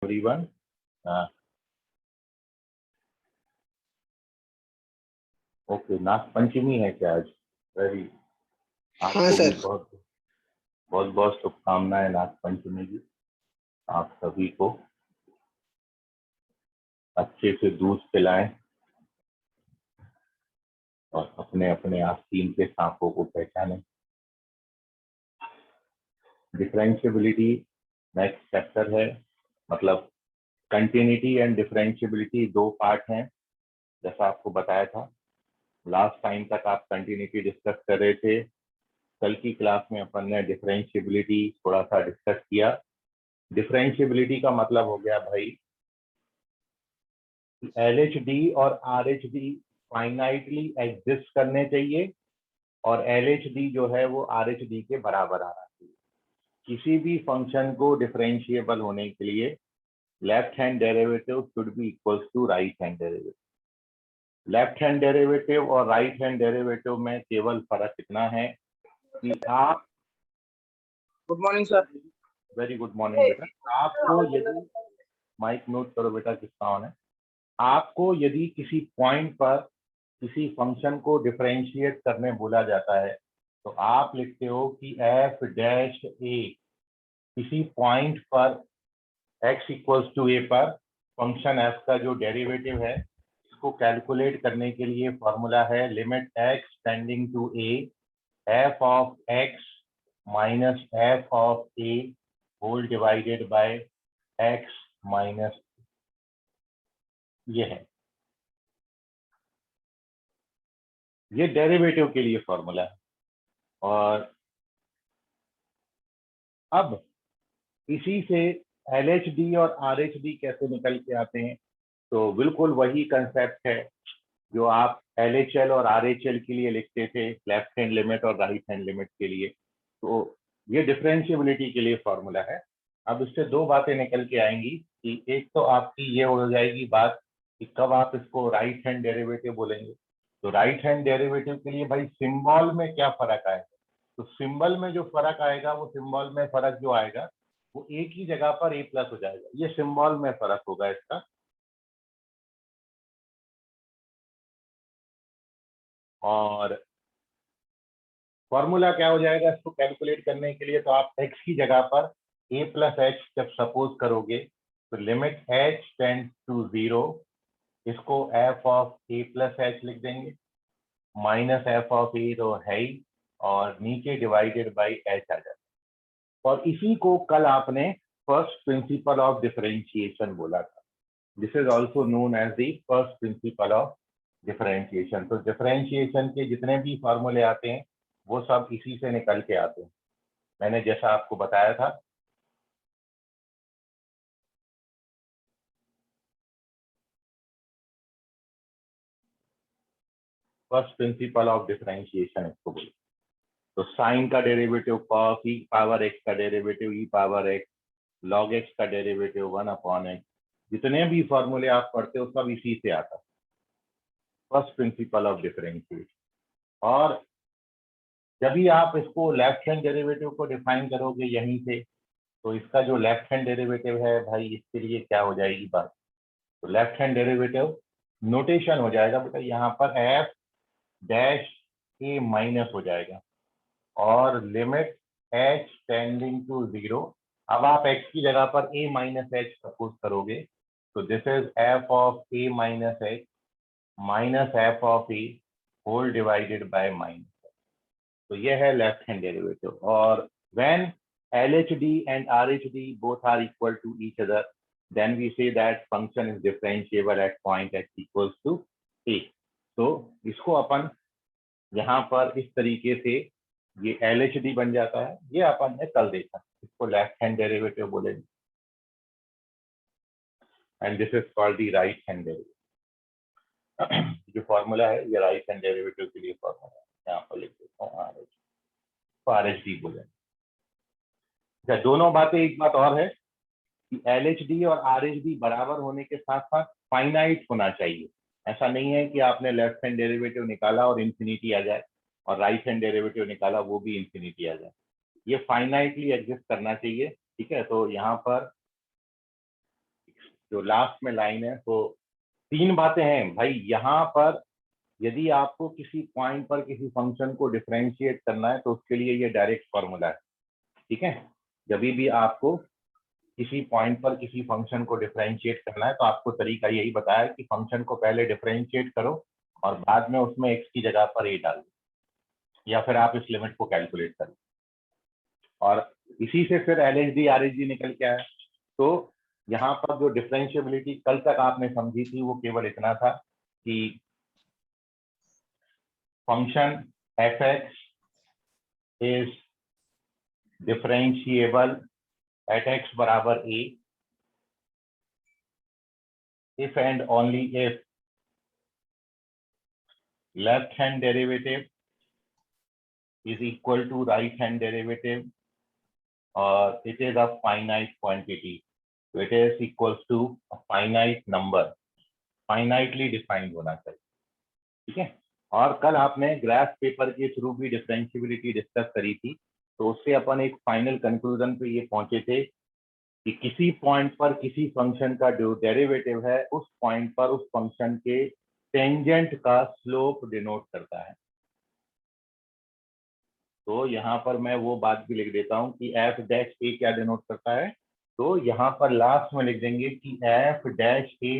Everyone. Okay, Nag Panchami है क्या आज? वेरी, हाँ आपको भी सर। बहुत बहुत बहुत शुभकामनाएं नाग पंचमी की। आप सभी को अच्छे से दूध पिलाएं और अपने अपने आस्तीन के सांपों को पहचानें। डिफरेंशिएबिलिटी नेक्स्ट चैप्टर है, मतलब कंटिन्यूटी एंड डिफरेंशिएबिलिटी दो पार्ट हैं, जैसा आपको बताया था। लास्ट टाइम तक आप कंटिन्यूटी डिस्कस कर रहे थे। कल की क्लास में अपन ने डिफरेंशिएबिलिटी थोड़ा सा डिस्कस किया। डिफरेंशिएबिलिटी का मतलब हो गया भाई LHD और RHD फाइनाइटली एग्जिस्ट करने चाहिए और LHD जो है वो RHD के बराबर आना चाहिए। किसी भी फंक्शन को डिफरेंशिएबल होने के लिए left hand derivative should be equals to right hand derivative. Left hand derivative और राइट हैंड डेरिवेटिव में केवल फर्क इतना है कि आप, good morning sir. Very good morning बेटा, आपको यदि माइक म्यूट करो बेटा, किसका ऑन है। आपको यदि किसी पॉइंट पर किसी फंक्शन को डिफरेंशिएट करने बोला जाता है तो आप लिखते हो कि f डैश a किसी पॉइंट पर x इक्वल्स टू a पर फंक्शन f का जो डेरिवेटिव है इसको कैलकुलेट करने के लिए फॉर्मूला है limit x tending to a f of x minus f of a whole divided by x minus, ये है, ये डेरिवेटिव के लिए फॉर्मूला है। और अब इसी से LHD और RHD कैसे निकल के आते हैं, तो बिल्कुल वही कंसेप्ट है जो आप LHL और RHL के लिए लिखते थे, लेफ्ट हैंड लिमिट और राइट हैंड लिमिट के लिए। तो ये डिफरेंशिएबिलिटी के लिए फॉर्मूला है। अब इससे दो बातें निकल के आएंगी कि एक तो आपकी ये हो जाएगी बात कि कब आप इसको राइट हैंड डेरिवेटिव बोलेंगे। तो राइट हैंड डेरिवेटिव के लिए भाई सिंबल में क्या फर्क आएगा, तो सिंबल में जो फर्क आएगा वो सिंबल में फर्क जो आएगा वो एक ही जगह पर a प्लस हो जाएगा, ये सिंबल में फर्क होगा इसका। और फॉर्मूला क्या हो जाएगा इसको कैलकुलेट करने के लिए, तो आप x की जगह पर a प्लस एच जब सपोज करोगे तो लिमिट h टेंड्स टू 0, इसको f of a plus H लिख देंगे, माइनस f ऑफ a तो है ही, और नीचे डिवाइडेड बाई h आ जाता है। और इसी को कल आपने फर्स्ट प्रिंसिपल ऑफ डिफरेंशिएशन बोला था। This is also known as the first principle of differentiation. तो डिफरेंशिएशन के जितने भी फॉर्मूले आते हैं वो सब इसी से निकल के आते हैं, मैंने जैसा आपको बताया था। फर्स्ट प्रिंसिपल ऑफ डिफरेंशिएशन इसको बोलते हैं। तो साइन का डेरिवेटिव कॉस ई पावर एक्स का डेरिवेटिव ई पावर एक्स, लॉग एक्स का डेरिवेटिव 1/x, जितने भी फॉर्मूले आप पढ़ते हो सब इसी से आता है, फर्स्ट प्रिंसिपल ऑफ डिफरेंशिएशन। और जब भी आप इसको लेफ्ट हैंड डेरिवेटिव को डिफाइन करोगे यहीं से, तो इसका जो लेफ्ट हैंड डेरिवेटिव है भाई इसके लिए क्या हो जाएगी बात, तो लेफ्ट हैंड डेरिवेटिव नोटेशन हो जाएगा बेटा, यहाँ पर f डैश a माइनस हो जाएगा और लिमिट h टेंडिंग टू 0। अब आप x की जगह पर a माइनस h सपोज करोगे तो this is f of a minus h minus f of a whole divided by minus, तो ये है लेफ्ट हैंड डेरिवेटिव। और when LHD and RHD both are equal to each other, then we say that function is differentiable at point x equals to a। तो इसको अपन यहाँ पर इस तरीके से ये LHD बन जाता है, ये अपन ने कल देखा, इसको लेफ्ट हैंड डेरिवेटिव बोलेंगे and this is called the right hand derivative. जो फॉर्मूला है ये राइट हैंड डेरिवेटिव के लिए फॉर्मूला है, यहाँ पर लिख देता हूँ RHD बोलेंगे। अच्छा, दोनों बातें, एक बात और है कि LHD और RHD बराबर होने के साथ साथ फाइनाइट होना चाहिए। ऐसा नहीं है कि आपने लेफ्ट हैंड डेरिवेटिव निकाला और इंफिनिटी आ जाए और राइट हैंड डेरिवेटिव निकाला वो भी इंफिनिटी आ जाए, ये फाइनाइटली एग्जिस्ट करना चाहिए, ठीक है। तो यहाँ पर जो लास्ट में लाइन है, तो 3 बातें हैं भाई यहाँ पर। यदि आपको किसी पॉइंट पर किसी फंक्शन को डिफरेंशिएट करना है तो उसके लिए ये डायरेक्ट फॉर्मूला है, ठीक है। जब भी आपको किसी पॉइंट पर किसी फंक्शन को डिफरेंशिएट करना है तो आपको तरीका यही बताया कि फंक्शन को पहले डिफरेंशिएट करो और बाद में उसमें x की जगह पर a डाल दो, या फिर आप इस लिमिट को कैलकुलेट करो, और इसी से फिर LHD RHD निकल के आया। तो यहाँ पर जो डिफरेंशिएबिलिटी कल तक आपने समझी थी वो केवल इतना था कि function f(x) is differentiable at x बराबर a if and only if left hand derivative is equal to right hand derivative or it is a finite quantity. So it is equals to a finite number, finitely defined होना चाहिए, ठीक है। और कल आपने graph paper के through भी differentiability discuss करी थी, तो उससे अपन एक फाइनल कंक्लूजन पे ये पहुंचे थे कि किसी पॉइंट पर किसी फंक्शन का जो डेरिवेटिव है उस पॉइंट पर उस फंक्शन के टेंजेंट का स्लोप डिनोट करता है। तो यहाँ पर मैं वो बात भी लिख देता हूँ कि एफ डैश ए क्या डिनोट करता है। तो यहाँ पर लास्ट में लिख देंगे कि एफ डैश ए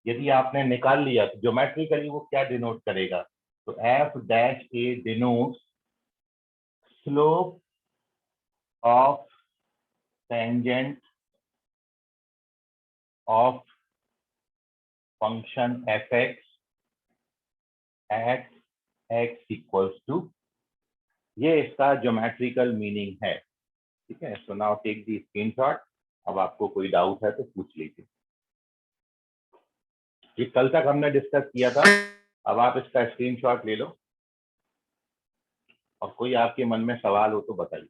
यदि आपने निकाल लिया तो ज्योमेट्रिकली वो क्या डिनोट करेगा, तो F dash A denotes slope of tangent of function F X at x equals to, ये इसका ज्योमेट्रिकल मीनिंग है, ठीक है। So now take the screenshot. अब आपको कोई डाउट है तो पूछ लीजिए। ये कल तक हमने डिस्कस किया था, अब आप इसका स्क्रीनशॉट ले लो और कोई आपके मन में सवाल हो तो बताइए।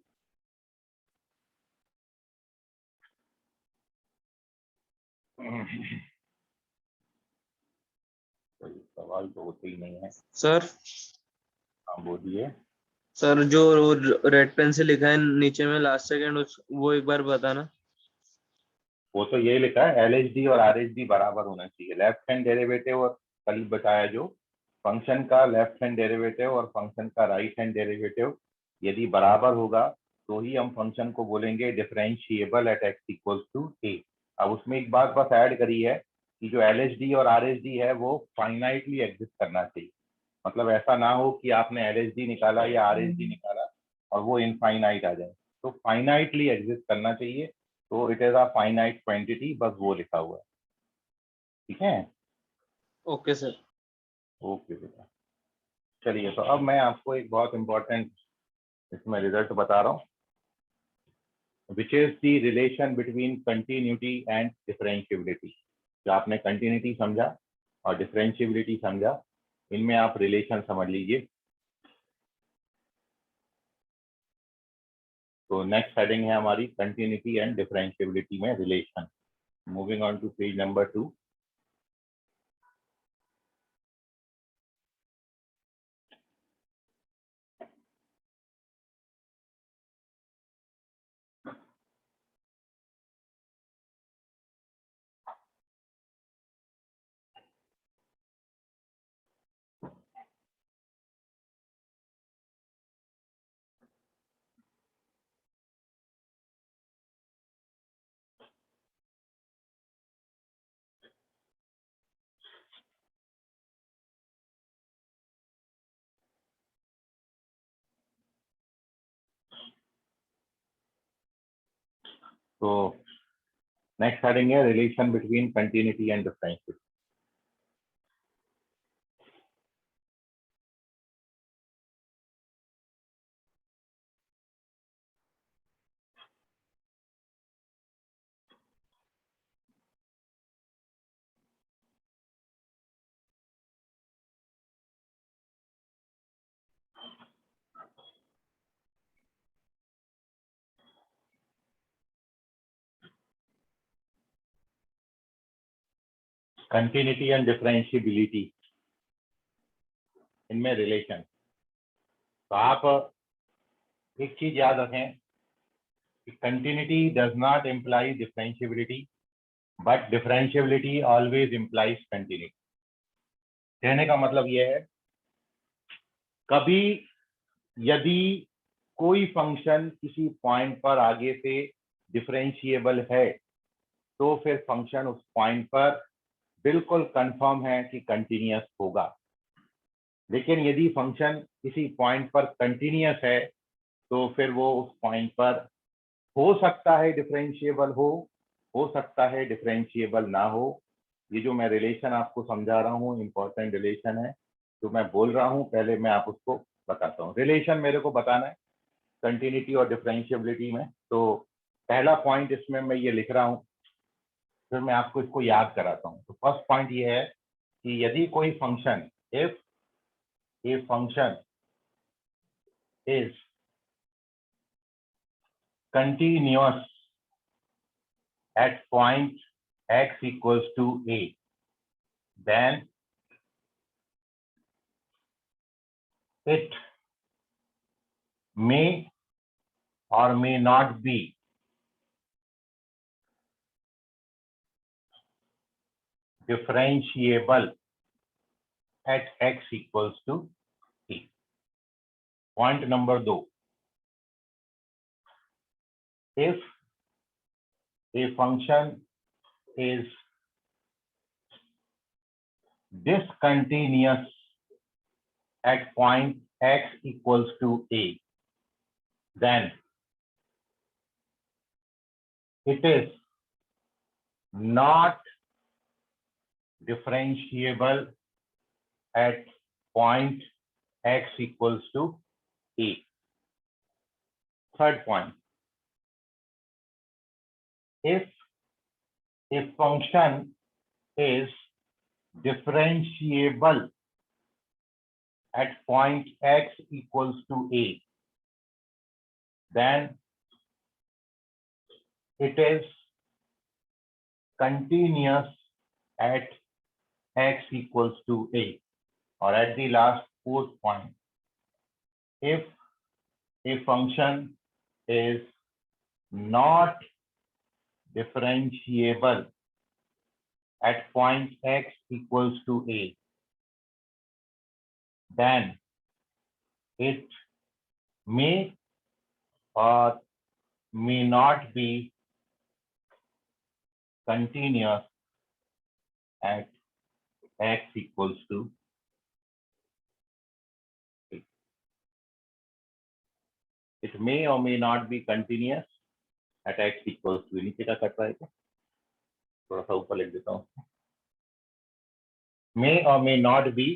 कोई सवाल तो होते ही नहीं है। सर हाँ बोलिए। सर जो रेड पेन से लिखा है नीचे में लास्ट सेकंड वो एक बार बताना। वो तो ये लिखा है LHD और RHD बराबर होना चाहिए। लेफ्ट हैंड डेरिवेटिव और कल बताया जो फंक्शन का लेफ्ट हैंड डेरिवेटिव और फंक्शन का राइट हैंड डेरिवेटिव यदि बराबर होगा तो ही हम फंक्शन को बोलेंगे differentiable at x equals to a. अब उसमें एक बात बस ऐड करी है कि जो LHD और RHD है वो फाइनाइटली एग्जिस्ट करना चाहिए। मतलब ऐसा ना हो कि आपने LHD निकाला या RHD निकाला और वो इनफाइनाइट आ जाए, तो फाइनाइटली एग्जिस्ट करना चाहिए। तो it is a finite quantity, बस वो लिखा हुआ है, ठीक है। Okay sir. ओके बेटा, चलिए। तो अब मैं आपको एक बहुत इंपॉर्टेंट इसमें रिजल्ट बता रहा हूँ, which is the relation between continuity and differentiability. जो आपने कंटिन्यूटी समझा और डिफरेंशिएबिलिटी समझा, इनमें आप रिलेशन समझ लीजिए। तो नेक्स्ट हेडिंग है हमारी कंटिन्यूटी एंड डिफरेंशिएबिलिटी में relation. Moving on to page number 2। तो नेक्स्ट हेडिंग है relation between continuity and differentiability. Continuity and differentiability, इनमें रिलेशन। तो आप एक चीज याद रखें कि continuity does not imply differentiability, but differentiability always implies continuity. कहने का मतलब यह है, कभी यदि कोई फंक्शन किसी पॉइंट पर आगे से डिफरेंशिएबल है तो फिर फंक्शन उस पॉइंट पर बिल्कुल कंफर्म है कि कंटिन्यूअस होगा। लेकिन यदि फंक्शन किसी पॉइंट पर कंटिन्यूअस है तो फिर वो उस पॉइंट पर हो सकता है डिफरेंशिएबल हो सकता है डिफरेंशिएबल ना हो। ये जो मैं रिलेशन आपको समझा रहा हूँ इंपॉर्टेंट रिलेशन है, जो मैं बोल रहा हूँ पहले मैं आप उसको बताता हूँ। रिलेशन मेरे को बताना है कंटिन्यूटी और डिफरेंशिएबिलिटी में। तो पहला पॉइंट इसमें मैं ये लिख रहा हूँ, फिर मैं आपको इसको याद कराता हूँ। तो फर्स्ट पॉइंट ये है कि यदि कोई function, if a function is continuous at point x equals to a, then it may or may not be differentiable at x equals to a. Point number 2, if a function is discontinuous at point x equals to a, then it is not differentiable at point x equals to a. Third point, if a function is differentiable at point x equals to a, then it is continuous at x equals to a. Or at the last, fourth point, if a function is not differentiable at point x equals to a, then it may or may not be continuous at x equals to a. It may or may not be continuous at x equals to a. नीचे का cut रहा है क्या? थोड़ा सा ऊपर लिख देता हूँ। May or may not be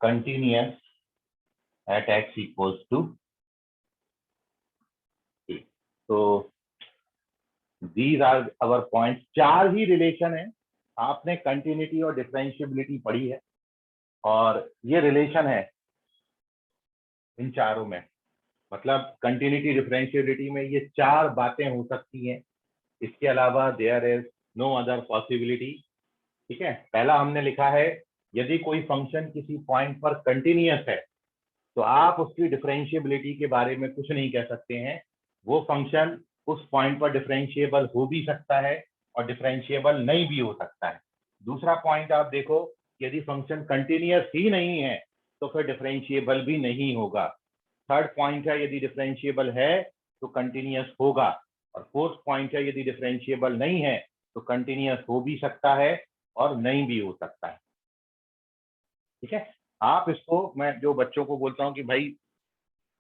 continuous at x equals to a. So these are our points. 4 he relation है। आपने कंटिन्यूटी और डिफरेंशिएबिलिटी पढ़ी है और ये रिलेशन है इन चारों में। मतलब कंटिन्यूटी डिफरेंशिएबिलिटी में ये 4 बातें हो सकती हैं, इसके अलावा there is no other possibility. ठीक है, पहला हमने लिखा है यदि कोई फंक्शन किसी पॉइंट पर कंटिन्यूअस है तो आप उसकी डिफरेंशिएबिलिटी के बारे में कुछ नहीं कह सकते हैं। वो फंक्शन उस पॉइंट पर डिफरेंशिएबल हो भी सकता है और डिफरेंशिएबल नहीं भी हो सकता है। दूसरा पॉइंट आप देखो, यदि फंक्शन कंटिन्यूअस ही नहीं है तो फिर डिफरेंशिएबल भी नहीं होगा। थर्ड पॉइंट है यदि डिफरेंशिएबल है तो कंटिन्यूअस होगा। और फोर्थ पॉइंट है यदि डिफरेंशिएबल नहीं है तो कंटिन्यूअस हो भी सकता है और नहीं भी हो सकता है। ठीक है, आप इसको, मैं जो बच्चों को बोलता हूँ कि भाई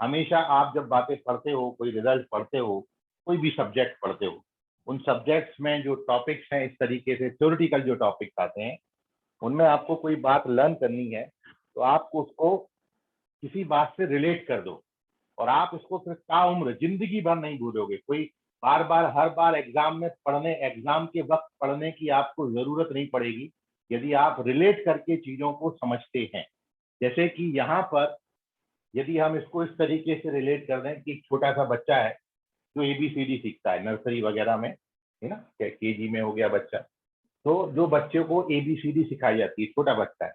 हमेशा आप जब बातें पढ़ते हो, कोई रिजल्ट पढ़ते हो, कोई भी सब्जेक्ट पढ़ते हो, उन सब्जेक्ट्स में जो टॉपिक्स हैं इस तरीके से थ्योरेटिकल जो टॉपिक्स आते हैं उनमें आपको कोई बात लर्न करनी है तो आपको उसको किसी बात से रिलेट कर दो और आप उसको फिर ताउम्र जिंदगी भर नहीं भूलोगे। कोई बार बार हर बार एग्जाम में पढ़ने, एग्जाम के वक्त पढ़ने की आपको जरूरत नहीं पड़ेगी यदि आप रिलेट करके चीजों को समझते हैं। जैसे कि यहाँ पर यदि हम इसको इस तरीके से रिलेट कर दें कि एक छोटा सा बच्चा है जो ABCD सीखता है नर्सरी वगैरह में, है ना, KG में हो गया बच्चा, तो जो बच्चे को ABCD सिखाई जाती है, छोटा बच्चा है,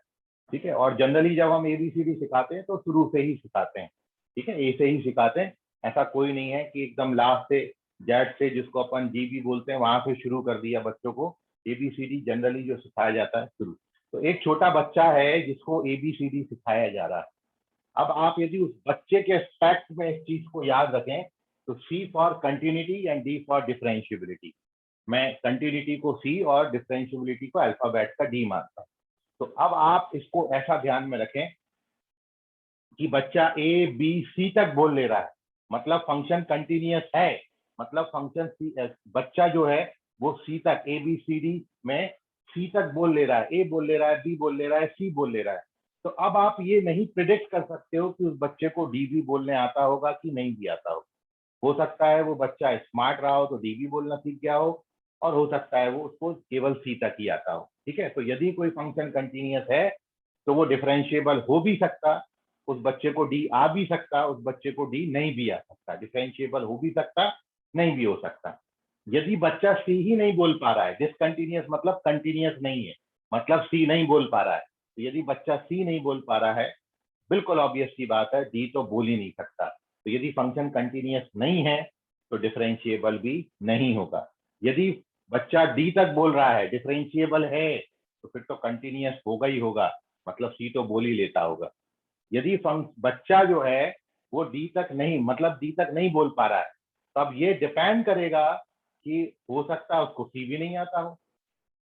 ठीक है। और जनरली जब हम ABCD सिखाते हैं तो शुरू से ही सिखाते हैं, ठीक है, ए से ही सिखाते हैं। ऐसा कोई नहीं है कि एकदम लास्ट से जेड से जिसको अपन जी भी बोलते हैं वहां से शुरू कर दिया बच्चों को ABCD जनरली जो सिखाया जाता है शुरू। तो एक छोटा बच्चा है जिसको ABCD सिखाया जा रहा है। अब आप यदि उस बच्चे के एस्पेक्ट में इस चीज को याद रखें तो C for continuity and D for differentiability. मैं कंटिन्यूटी को C और डिफरेंशिएबिलिटी को अल्फाबेट का D मानता हूँ। तो अब आप इसको ऐसा ध्यान में रखें कि बच्चा ABC तक बोल ले रहा है, मतलब फंक्शन कंटिन्यूअस है, मतलब फंक्शन C, बच्चा जो है वो C तक ABCD में C तक बोल ले रहा है, A बोल ले रहा है, B बोल ले रहा है, C बोल ले रहा है। तो अब आप ये नहीं प्रिडिक्ट कर सकते हो कि उस बच्चे को D भी बोलने आता होगा कि नहीं भी आता हो सकता है वो बच्चा स्मार्ट रहा हो तो D भी बोलना सीख गया हो, और हो सकता है वो उसको केवल C तक ही आता हो। ठीक है, तो यदि कोई फंक्शन कंटिन्यूअस है तो वो डिफरेंशिएबल हो भी सकता, उस बच्चे को D आ भी सकता, उस बच्चे को D नहीं भी आ सकता, डिफरेंशिएबल हो भी सकता, नहीं भी हो सकता। यदि बच्चा C ही नहीं बोल पा रहा है, डिसकंटिन्यूअस मतलब कंटिन्यूअस नहीं है, मतलब C नहीं बोल पा रहा है, तो यदि बच्चा C नहीं बोल पा रहा है, बिल्कुल ऑब्वियस सी बात है D तो बोल ही नहीं सकता। तो यदि फंक्शन कंटिन्यूअस नहीं है तो डिफरेंशिएबल भी नहीं होगा। यदि बच्चा D तक बोल रहा है, डिफरेंशिएबल है, तो फिर तो कंटिन्यूअस होगा ही होगा, मतलब C तो बोल ही लेता होगा। यदि बच्चा जो है वो D तक नहीं, मतलब D तक नहीं बोल पा रहा है, तब ये डिपेंड करेगा कि हो सकता है उसको C भी नहीं आता हो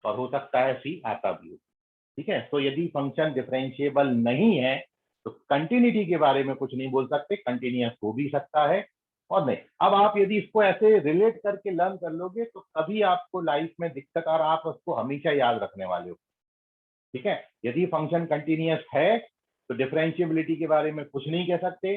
और हो सकता है C आता भी हो। ठीक है, तो यदि फंक्शन डिफरेंशिएबल नहीं है तो कंटिन्यूटी के बारे में कुछ नहीं बोल सकते, कंटिन्यूअस हो भी सकता है और नहीं। अब आप यदि इसको ऐसे रिलेट करके लर्न कर लोगे तो तभी आपको लाइफ में दिक्कत और आप उसको हमेशा याद रखने वाले हो। ठीक है, यदि फंक्शन कंटिन्यूअस है तो डिफरेंशिएबिलिटी के बारे में कुछ नहीं कह सकते,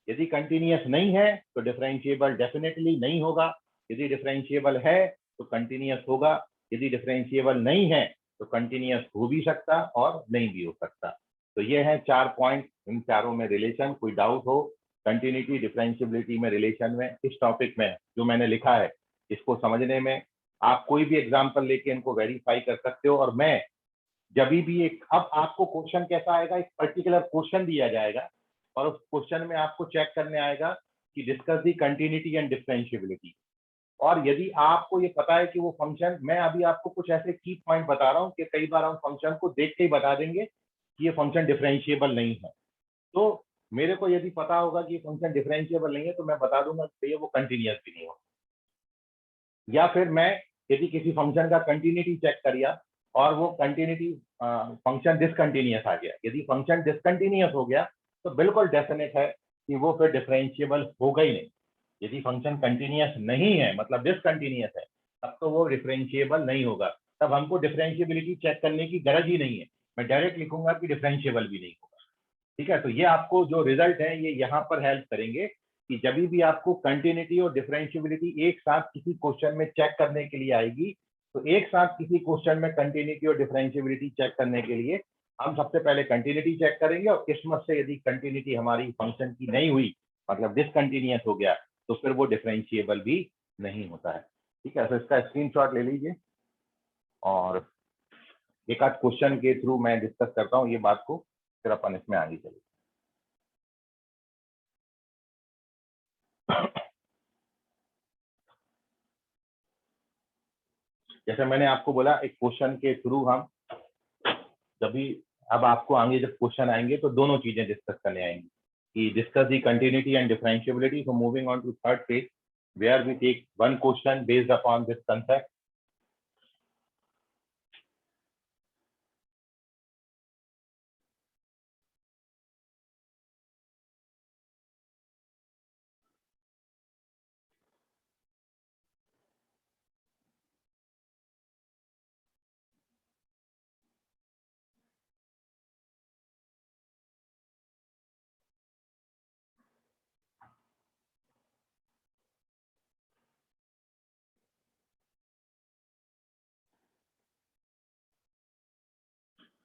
यदि कंटिन्यूअस नहीं है तो डिफरेंशिएबल डेफिनेटली नहीं होगा, यदि डिफरेंशिएबल है तो कंटिन्यूअस होगा, यदि डिफरेंशिएबल नहीं है तो कंटिन्यूअस हो भी सकता और नहीं भी हो सकता। तो ये है 4 पॉइंट, इन चारों में रिलेशन। कोई डाउट हो कंटिन्यूटी डिफरेंशिएबिलिटी में रिलेशन में, इस टॉपिक में जो मैंने लिखा है इसको समझने में, आप कोई भी एग्जाम्पल लेके इनको वेरीफाई कर सकते हो। और मैं जब भी एक, अब आपको क्वेश्चन कैसा आएगा, एक पर्टिकुलर क्वेश्चन दिया जाएगा और उस क्वेश्चन में आपको चेक करने आएगा कि discuss the continuity and differentiability. और यदि आपको ये पता है कि वो फंक्शन, मैं अभी आपको कुछ ऐसे की पॉइंट बता रहा हूँ कि कई बार हम फंक्शन को देख के ही बता देंगे कि ये फंक्शन डिफरेंशिएबल नहीं है, तो मेरे को यदि पता होगा कि ये फंक्शन डिफरेंशिएबल नहीं है तो मैं बता दूंगा कि ये वो कंटिन्यूअस भी नहीं हो। या फिर मैं यदि किसी फंक्शन का कंटिन्यूटी चेक करिया और वो कंटिन्यूटी फंक्शन डिसकंटिन्यूअस आ गया, यदि फंक्शन डिसकंटिन्यूअस हो गया तो बिल्कुल डेफिनेट है कि वो फिर डिफरेंशिएबल होगा ही नहीं। यदि फंक्शन कंटिन्यूअस नहीं है मतलब डिसकंटिन्यूअस है, तब तो वो डिफरेंशिएबल नहीं होगा, तब हमको डिफरेंशिएबिलिटी चेक करने की गरज ही नहीं है, मैं डायरेक्ट लिखूंगा कि डिफरेंशिएबल भी नहीं होगा। ठीक है, तो ये आपको जो रिजल्ट है ये यहाँ पर हेल्प करेंगे कि जब भी आपको कंटिन्यूटी और डिफरेंशिएबिलिटी एक साथ किसी क्वेश्चन में चेक करने के लिए आएगी, तो एक साथ किसी क्वेश्चन में कंटिन्यूटी और डिफरेंशिएबिलिटी चेक करने के लिए हम सबसे पहले कंटिन्यूटी चेक करेंगे, और किस्मत से यदि कंटिन्यूटी हमारी फंक्शन की नहीं हुई, मतलब डिसकंटिन्यूअस हो गया, तो फिर वो डिफरेंशिएबल भी नहीं होता है। ठीक है, तो इसका स्क्रीनशॉट ले लीजिए और एक आध क्वेश्चन के थ्रू मैं डिस्कस करता हूँ ये बात को, फिर अपन इसमें आगे चलेंगे। जैसे मैंने आपको बोला एक क्वेश्चन के थ्रू हम जब भी, अब आपको आगे जब क्वेश्चन आएंगे तो दोनों चीजें डिस्कस करने आएंगी कि discuss the continuity and differentiability. So moving on to third page where we take one question based upon this concept.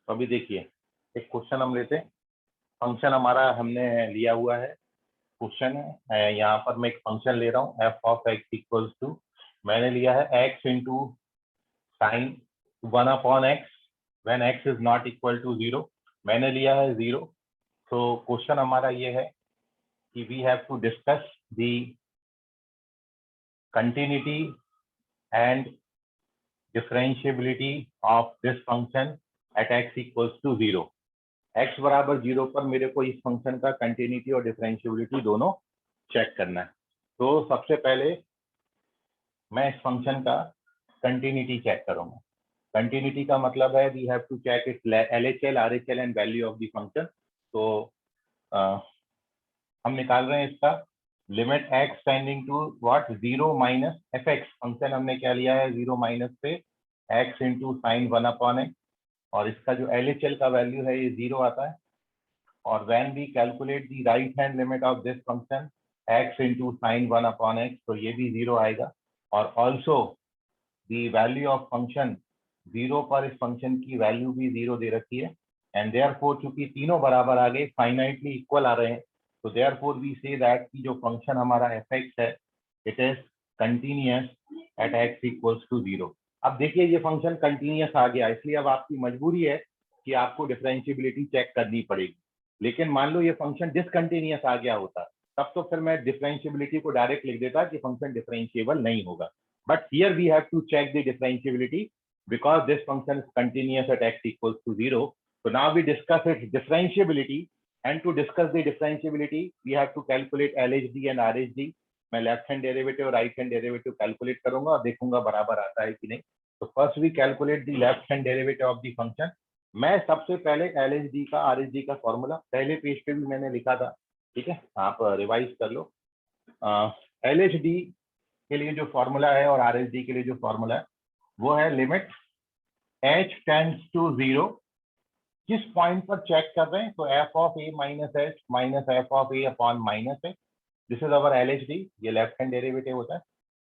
तो अभी देखिए एक क्वेश्चन हम लेते हैं, फंक्शन हमारा हमने लिया हुआ है, क्वेश्चन है यहाँ पर मैं एक फंक्शन ले रहा हूँ F of X equals to, मैंने लिया है X into sine 1/x when x is not equal to 0, मैंने लिया है 0। तो क्वेश्चन हमारा ये है कि we have to discuss the continuity and differentiability of this function at x equals to 0. x बराबर 0 पर मेरे को इस फंक्शन का कंटिन्यूटी और डिफरेंशिएबिलिटी दोनों चेक करना है। तो सबसे पहले मैं इस फंक्शन का कंटिन्यूटी चेक करूंगा। कंटिन्यूटी का मतलब है we have to check its LHL, RHL and value of the function. तो हम निकाल रहे हैं इसका limit x tending to what 0 minus fx। फंक्शन हमने क्या लिया है 0 माइनस पे x इंटू साइन 1/x, और इसका जो LHL का वैल्यू है ये 0 आता है। और when we calculate the right hand limit of this function x into sine 1/x, तो ये भी 0 आएगा। और also the value of function 0 पर इस फंक्शन की वैल्यू भी 0 दे रखी है। एंड देयरफॉर चूंकि तीनों बराबर आ गए, फाइनाइटली इक्वल आ रहे हैं, तो देयरफॉर वी से दैट कि जो फंक्शन हमारा fx है it is continuous at x equals to 0। अब देखिए ये फंक्शन कंटिन्यूअस आ गया, इसलिए अब आपकी मजबूरी है कि आपको डिफरेंशिएबिलिटी चेक करनी पड़ेगी। लेकिन मान लो ये फंक्शन डिसकंटिन्यूअस आ गया होता, तब तो फिर मैं डिफरेंशिएबिलिटी को डायरेक्ट लिख देता कि फंक्शन डिफरेंशिएबल नहीं होगा। But here we have to check the differentiability because this function is continuous at x equals to 0. So now we discuss its differentiability, and to discuss the differentiability we have to calculate LHD and RHD. मैं left hand derivative और right hand derivative calculate करूंगा और देखूंगा बराबर आता है कि नहीं। तो first we calculate the left hand derivative of the function. मैं सबसे पहले LHD का RHD का फॉर्मूला पहले पेज पे भी मैंने लिखा था, ठीक है, आप रिवाइज कर लो। LHD के लिए जो फॉर्मूला है और RHD के लिए जो फॉर्मूला है वो है लिमिट h टेंड्स टू 0। किस पॉइंट पर चेक कर रहे हैं, तो f of a minus h minus f of a upon minus है। दिस इज अवर LHD, ये लेफ्ट हैंड डेरिवेटिव होता है।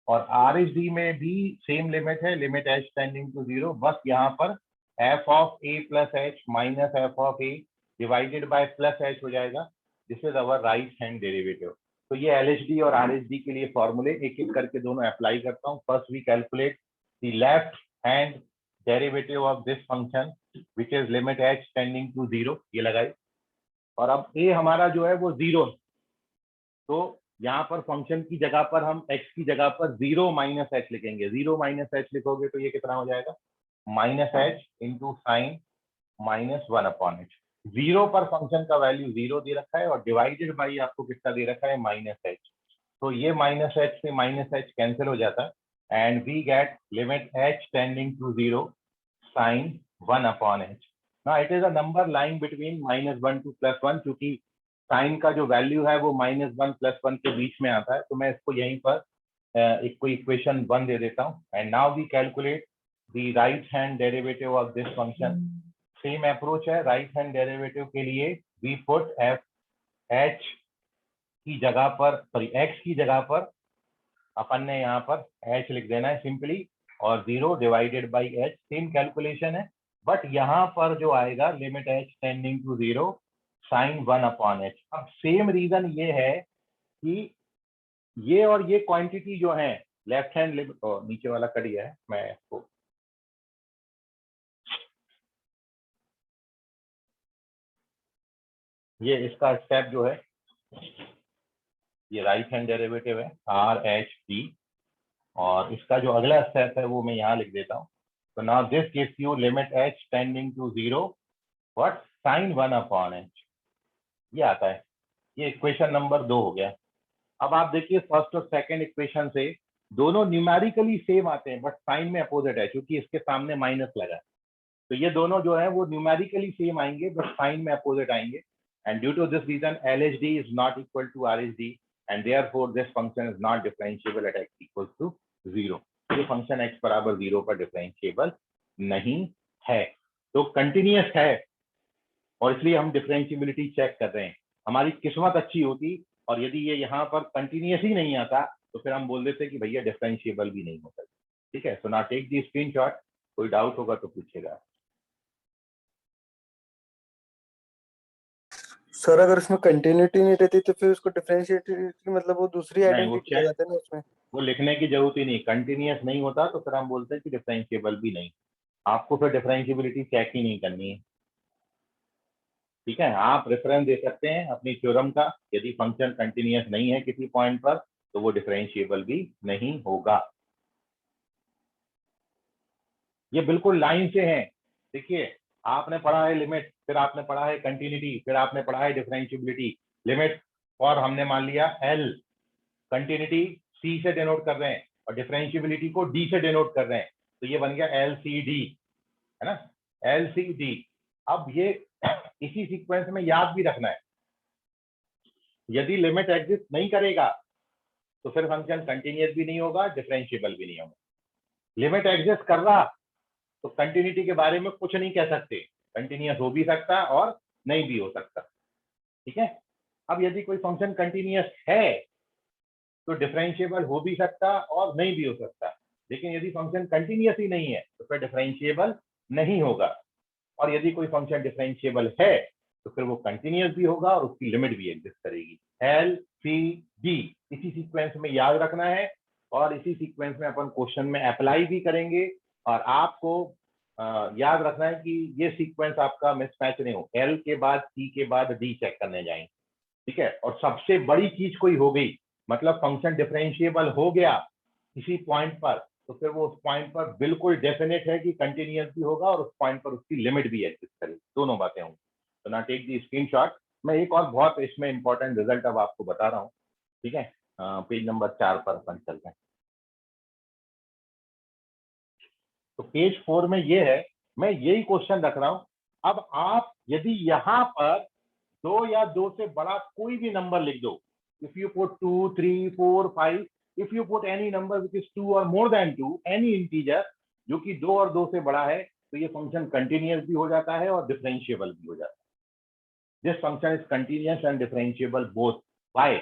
और RHD में भी सेम लिमिट है, लिमिट h टेंडिंग टू 0, बस यहाँ पर f of a plus h minus f of a divided by plus h हो जाएगा। This is our right hand derivative. तो ये LHD और RHD के लिए फॉर्मूले एक एक करके दोनों अप्लाई करता हूँ। First we calculate the left hand derivative of this function which is limit h tending to 0, ये लगाई। और अब a हमारा जो है वो 0, तो यहाँ पर फंक्शन की जगह पर हम x की जगह पर 0 माइनस h लिखेंगे। 0 माइनस h लिखोगे तो ये कितना हो जाएगा minus h into sine minus 1/h। 0 पर फंक्शन का वैल्यू 0 दे रखा है और डिवाइडेड बाई आपको कितना दे रखा है माइनस h। तो ये माइनस h से माइनस h कैंसिल हो जाता है and we get limit h tending to 0 sin 1/h. Now it is a number lying between -1 to +1, क्योंकि साइन का जो वैल्यू है वो -1 +1 के बीच में आता है, तो मैं इसको यहीं पर एक इक्वेशन 1 दे देता हूँ। And now we calculate the right hand derivative of this function. Same approach है, राइट हैंड डेरिवेटिव के लिए वी पुट h की जगह पर, सॉरी x की जगह पर अपन ने यहाँ पर h लिख देना है सिंपली, और 0 divided by h। Same calculation है, बट यहाँ पर जो आएगा limit h tending to 0 sine 1/h। अब सेम रीजन ये है कि ये और ये क्वांटिटी जो है लेफ्ट हैंड लिमिट, नीचे वाला कट गया है, मैं इसको ये इसका स्टेप जो है, ये राइट हैंड डेरिवेटिव है RHD, और इसका जो अगला स्टेप है वो मैं यहाँ लिख देता हूँ। तो now this gives you limit h tending to 0 what sine 1/h, ये आता है। ये इक्वेशन नंबर 2 हो गया। अब आप देखिए फर्स्ट और सेकंड इक्वेशन से दोनों न्यूमेरिकली सेम आते हैं, बट साइन में अपोजिट है, क्योंकि इसके सामने माइनस लगा है। तो ये दोनों जो है वो न्यूमेरिकली सेम आएंगे, बट साइन में अपोजिट आएंगे। And due to this reason LHD is not equal to RHD, and therefore this function is not differentiable at x equal to 0। ये फंक्शन x बराबर 0 पर डिफरेंशिएबल नहीं है, तो कंटिन्यूअस है, और इसलिए हम डिफरेंशिएबिलिटी चेक कर रहे हैं। हमारी किस्मत अच्छी होती और यदि ये यहाँ पर कंटिन्यूअस ही नहीं आता तो फिर हम बोल देते कि भैया डिफरेंशिएबल भी नहीं होता। ठीक है, so now take the screenshot, कोई डाउट होगा तो पूछेगा। सर अगर इसमें कंटिन्यूटी नहीं रहती तो फिर उसको डिफरेंशिएट मतलब वो दूसरी नहीं, वो आइडेंटिटी check- लगाते हैं ना उसमें। वो लिखने की जरूरत ही नहीं, कंटिन्यूअस नहीं होता तो फिर हम बोलते हैं कि डिफरेंशिएबल भी नहीं। आपको फिर डिफरेंशिएबिलिटी चेक ही नहीं करनी है। ठीक है, आप रेफरेंस दे सकते हैं अपनी थ्योरम का, यदि फंक्शन कंटिन्यूअस नहीं है किसी पॉइंट पर तो वो डिफरेंशिएबल भी नहीं होगा। ये बिल्कुल लाइन से है। देखिए, आपने पढ़ा है लिमिट, फिर आपने पढ़ा है कंटिन्यूटी, फिर आपने पढ़ा है डिफरेंशिएबिलिटी। लिमिट और हमने मान लिया एल, कंटिन्यूटी सी से डिनोट कर रहे हैं और डिफरेंशिएबिलिटी को डी से डिनोट कर रहे हैं, तो ये बन गया एल सी डी, है ना, एल सी डी। अब ये इसी सीक्वेंस में याद भी रखना है, यदि लिमिट एग्जिस्ट नहीं करेगा तो फिर फंक्शन कंटिन्यूअस भी नहीं होगा, डिफरेंशिएबल भी नहीं होगा। लिमिट एग्जिस्ट कर रहा तो कंटिन्यूटी के बारे में कुछ नहीं कह सकते, कंटिन्यूअस हो भी सकता और नहीं भी हो सकता, ठीक है। अब यदि कोई फंक्शन कंटिन्यूअस है तो डिफरेंशिएबल हो भी सकता और नहीं भी हो सकता, लेकिन यदि फंक्शन कंटिन्यूअस ही नहीं है तो फिर डिफरेंशिएबल नहीं होगा। और यदि कोई फंक्शन डिफरेंशिएबल है तो फिर वो कंटिन्यूअस भी होगा और उसकी लिमिट भी एग्जिस्ट करेगी। एल सी डी इसी सीक्वेंस में याद रखना है और इसी सीक्वेंस में अपन क्वेश्चन में अप्लाई भी करेंगे। और आपको याद रखना है कि ये सीक्वेंस आपका मिसमैच नहीं हो, एल के बाद सी के बाद डी चेक करने जाएंगे, ठीक है। और सबसे बड़ी चीज कोई हो गई, मतलब फंक्शन डिफरेंशिएबल हो गया किसी पॉइंट पर, तो फिर वो उस पॉइंट पर बिल्कुल डेफिनेट है कि कंटिन्यूअस भी होगा और उस पॉइंट पर उसकी लिमिट भी एग्जिस्ट करेगी, दोनों बातें होंगी। तो ना टेक दी स्क्रीनशॉट। मैं एक और बहुत इसमें इंपॉर्टेंट रिजल्ट अब आपको बता रहा हूँ, ठीक है। पेज नंबर 4 पर अपन चलते हैं। तो पेज 4 में ये है, मैं यही क्वेश्चन रख रहा हूं। अब आप यदि यहां पर 2 या 2 से बड़ा कोई भी नंबर लिख दो, if you put 2 3 4 5, if you put any number which is 2 और मोर देन 2, एनी इंटीजर जो कि 2 और 2 से बड़ा है, तो ये फंक्शन कंटिन्यूअस भी हो जाता है और डिफरेंशिएबल भी हो जाता है। This function is continuous and differentiable both. Why?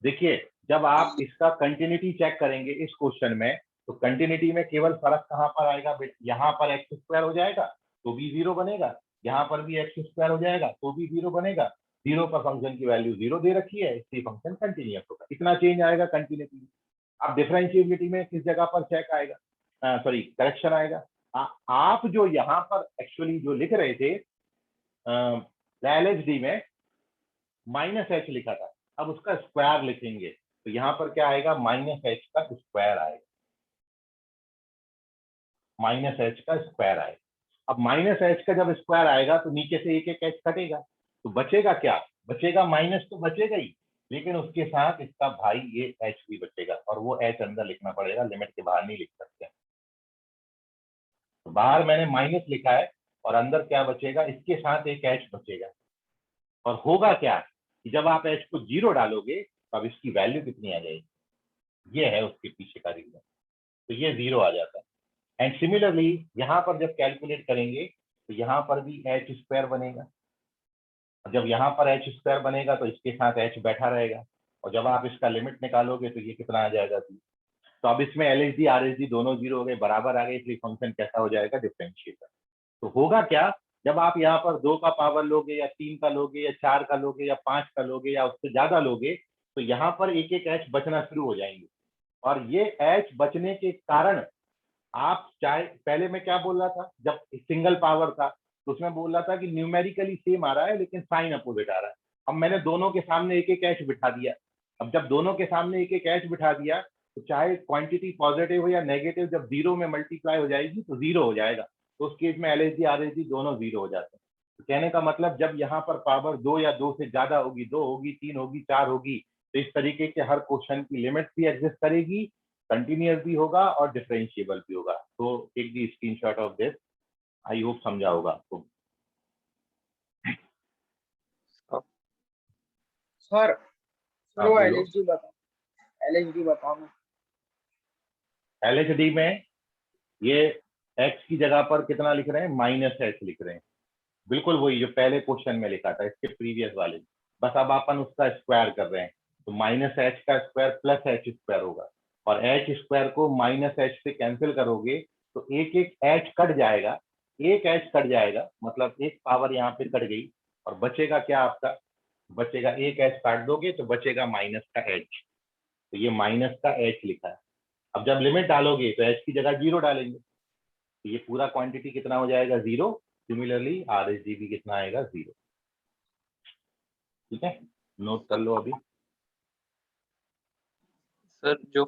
देखिए, जब आप इसका कंटिन्यूटी चेक करेंगे इस क्वेश्चन में, तो कंटिन्यूटी में केवल फर्क कहां पर आएगा, यहाँ पर एक्स स्क्वायर हो जाएगा तो भी 0 बनेगा, यहाँ पर भी एक्स स्क्वायर हो जाएगा तो भी 0 बनेगा। 0 पर फंक्शन की वैल्यू 0 दे रखी है, इसलिए फंक्शन कंटिन्यूअस होगा। इतना चेंज आएगा कंटिन्यूटी में। अब डिफरेंशिएबिलिटी में किस जगह पर चेक आएगा, सॉरी करेक्शन आएगा। आप जो यहाँ पर एक्चुअली जो लिख रहे थे LHD में -h लिखा था, अब उसका स्क्वायर लिखेंगे तो यहाँ पर क्या आएगा, -h का स्क्वायर आएगा, -h का स्क्वायर आएगा। अब -h का जब स्क्वायर आएगा तो नीचे से एक एक h कटेगा, तो बचेगा क्या, बचेगा माइनस तो बचेगा ही, लेकिन उसके साथ इसका भाई ये h भी बचेगा, और वो h अंदर लिखना पड़ेगा, लिमिट के बाहर नहीं लिख सकते। तो बाहर मैंने माइनस लिखा है और अंदर क्या बचेगा, इसके साथ एक h बचेगा। और होगा क्या कि जब आप h को 0 डालोगे तो अब इसकी वैल्यू कितनी आ जाएगी, ये है उसके पीछे का रीजन, तो ये 0 आ जाता है। एंड सिमिलरली यहाँ पर जब कैलकुलेट करेंगे तो यहाँ पर भी h स्क्वायर बनेगा, जब यहाँ पर h स्क्वायर बनेगा तो इसके साथ h बैठा रहेगा, और जब आप इसका लिमिट निकालोगे तो ये कितना आ जाएगा। तो अब इसमें LHD RHD दोनों 0 हो गए, बराबर आ गए, इसलिए फंक्शन कैसा हो जाएगा, डिफरेंशिएबल। तो होगा क्या, जब आप यहाँ पर 2 का पावर लोगे या 3 का लोगे या 4 का लोगे या 5 का लोगे या उससे ज्यादा लोगे, तो यहाँ पर एक एक h बचना शुरू हो जाएंगे। और ये h बचने के कारण आप चाहे, पहले मैं क्या बोल रहा था, जब सिंगल पावर था तो उसमें बोल रहा था कि न्यूमेरिकली सेम आ रहा है लेकिन साइन अपोजिट आ रहा है। अब मैंने दोनों के सामने एक एक h बिठा दिया। अब जब दोनों के सामने एक एक h बिठा दिया तो चाहे क्वांटिटी पॉजिटिव हो या नेगेटिव, जब 0 में मल्टीप्लाई हो जाएगी तो 0 हो जाएगा, तो उस केस में LHD RHD दोनों 0 हो जाते हैं। तो कहने का मतलब, जब यहाँ पर पावर 2 या 2 से ज्यादा होगी, 2 होगी, 3 होगी, 4 होगी, तो इस तरीके के हर क्वेश्चन की लिमिट भी एग्जिस्ट करेगी, कंटिन्यूअस भी होगा और डिफरेंशिएबल भी होगा। तो take the screenshot of this, I hope समझा होगा आपको। सर हाँ, वो बोलो। LHD बताओ ना। LHD में ये x की जगह पर कितना लिख रहे हैं, -h लिख रहे हैं, बिल्कुल वही जो पहले क्वेश्चन में लिखा था, इसके प्रीवियस वाले, बस अब अपन उसका स्क्वायर कर रहे हैं। तो -h का स्क्वायर प्लस h स्क्वायर होगा, और h स्क्वायर को -h से कैंसिल करोगे तो एक एक h कट जाएगा, एक h कट जाएगा, मतलब एक पावर यहाँ पे कट गई, और बचेगा क्या आपका, बचेगा एक h काट दोगे तो बचेगा माइनस का h, तो ये माइनस का h लिखा है। अब जब लिमिट डालोगे तो h की जगह 0 डालेंगे, तो ये पूरा क्वांटिटी कितना हो जाएगा, 0। सिमिलरली RHD भी कितना आएगा, 0। ठीक है, नोट कर लो अभी। सर जो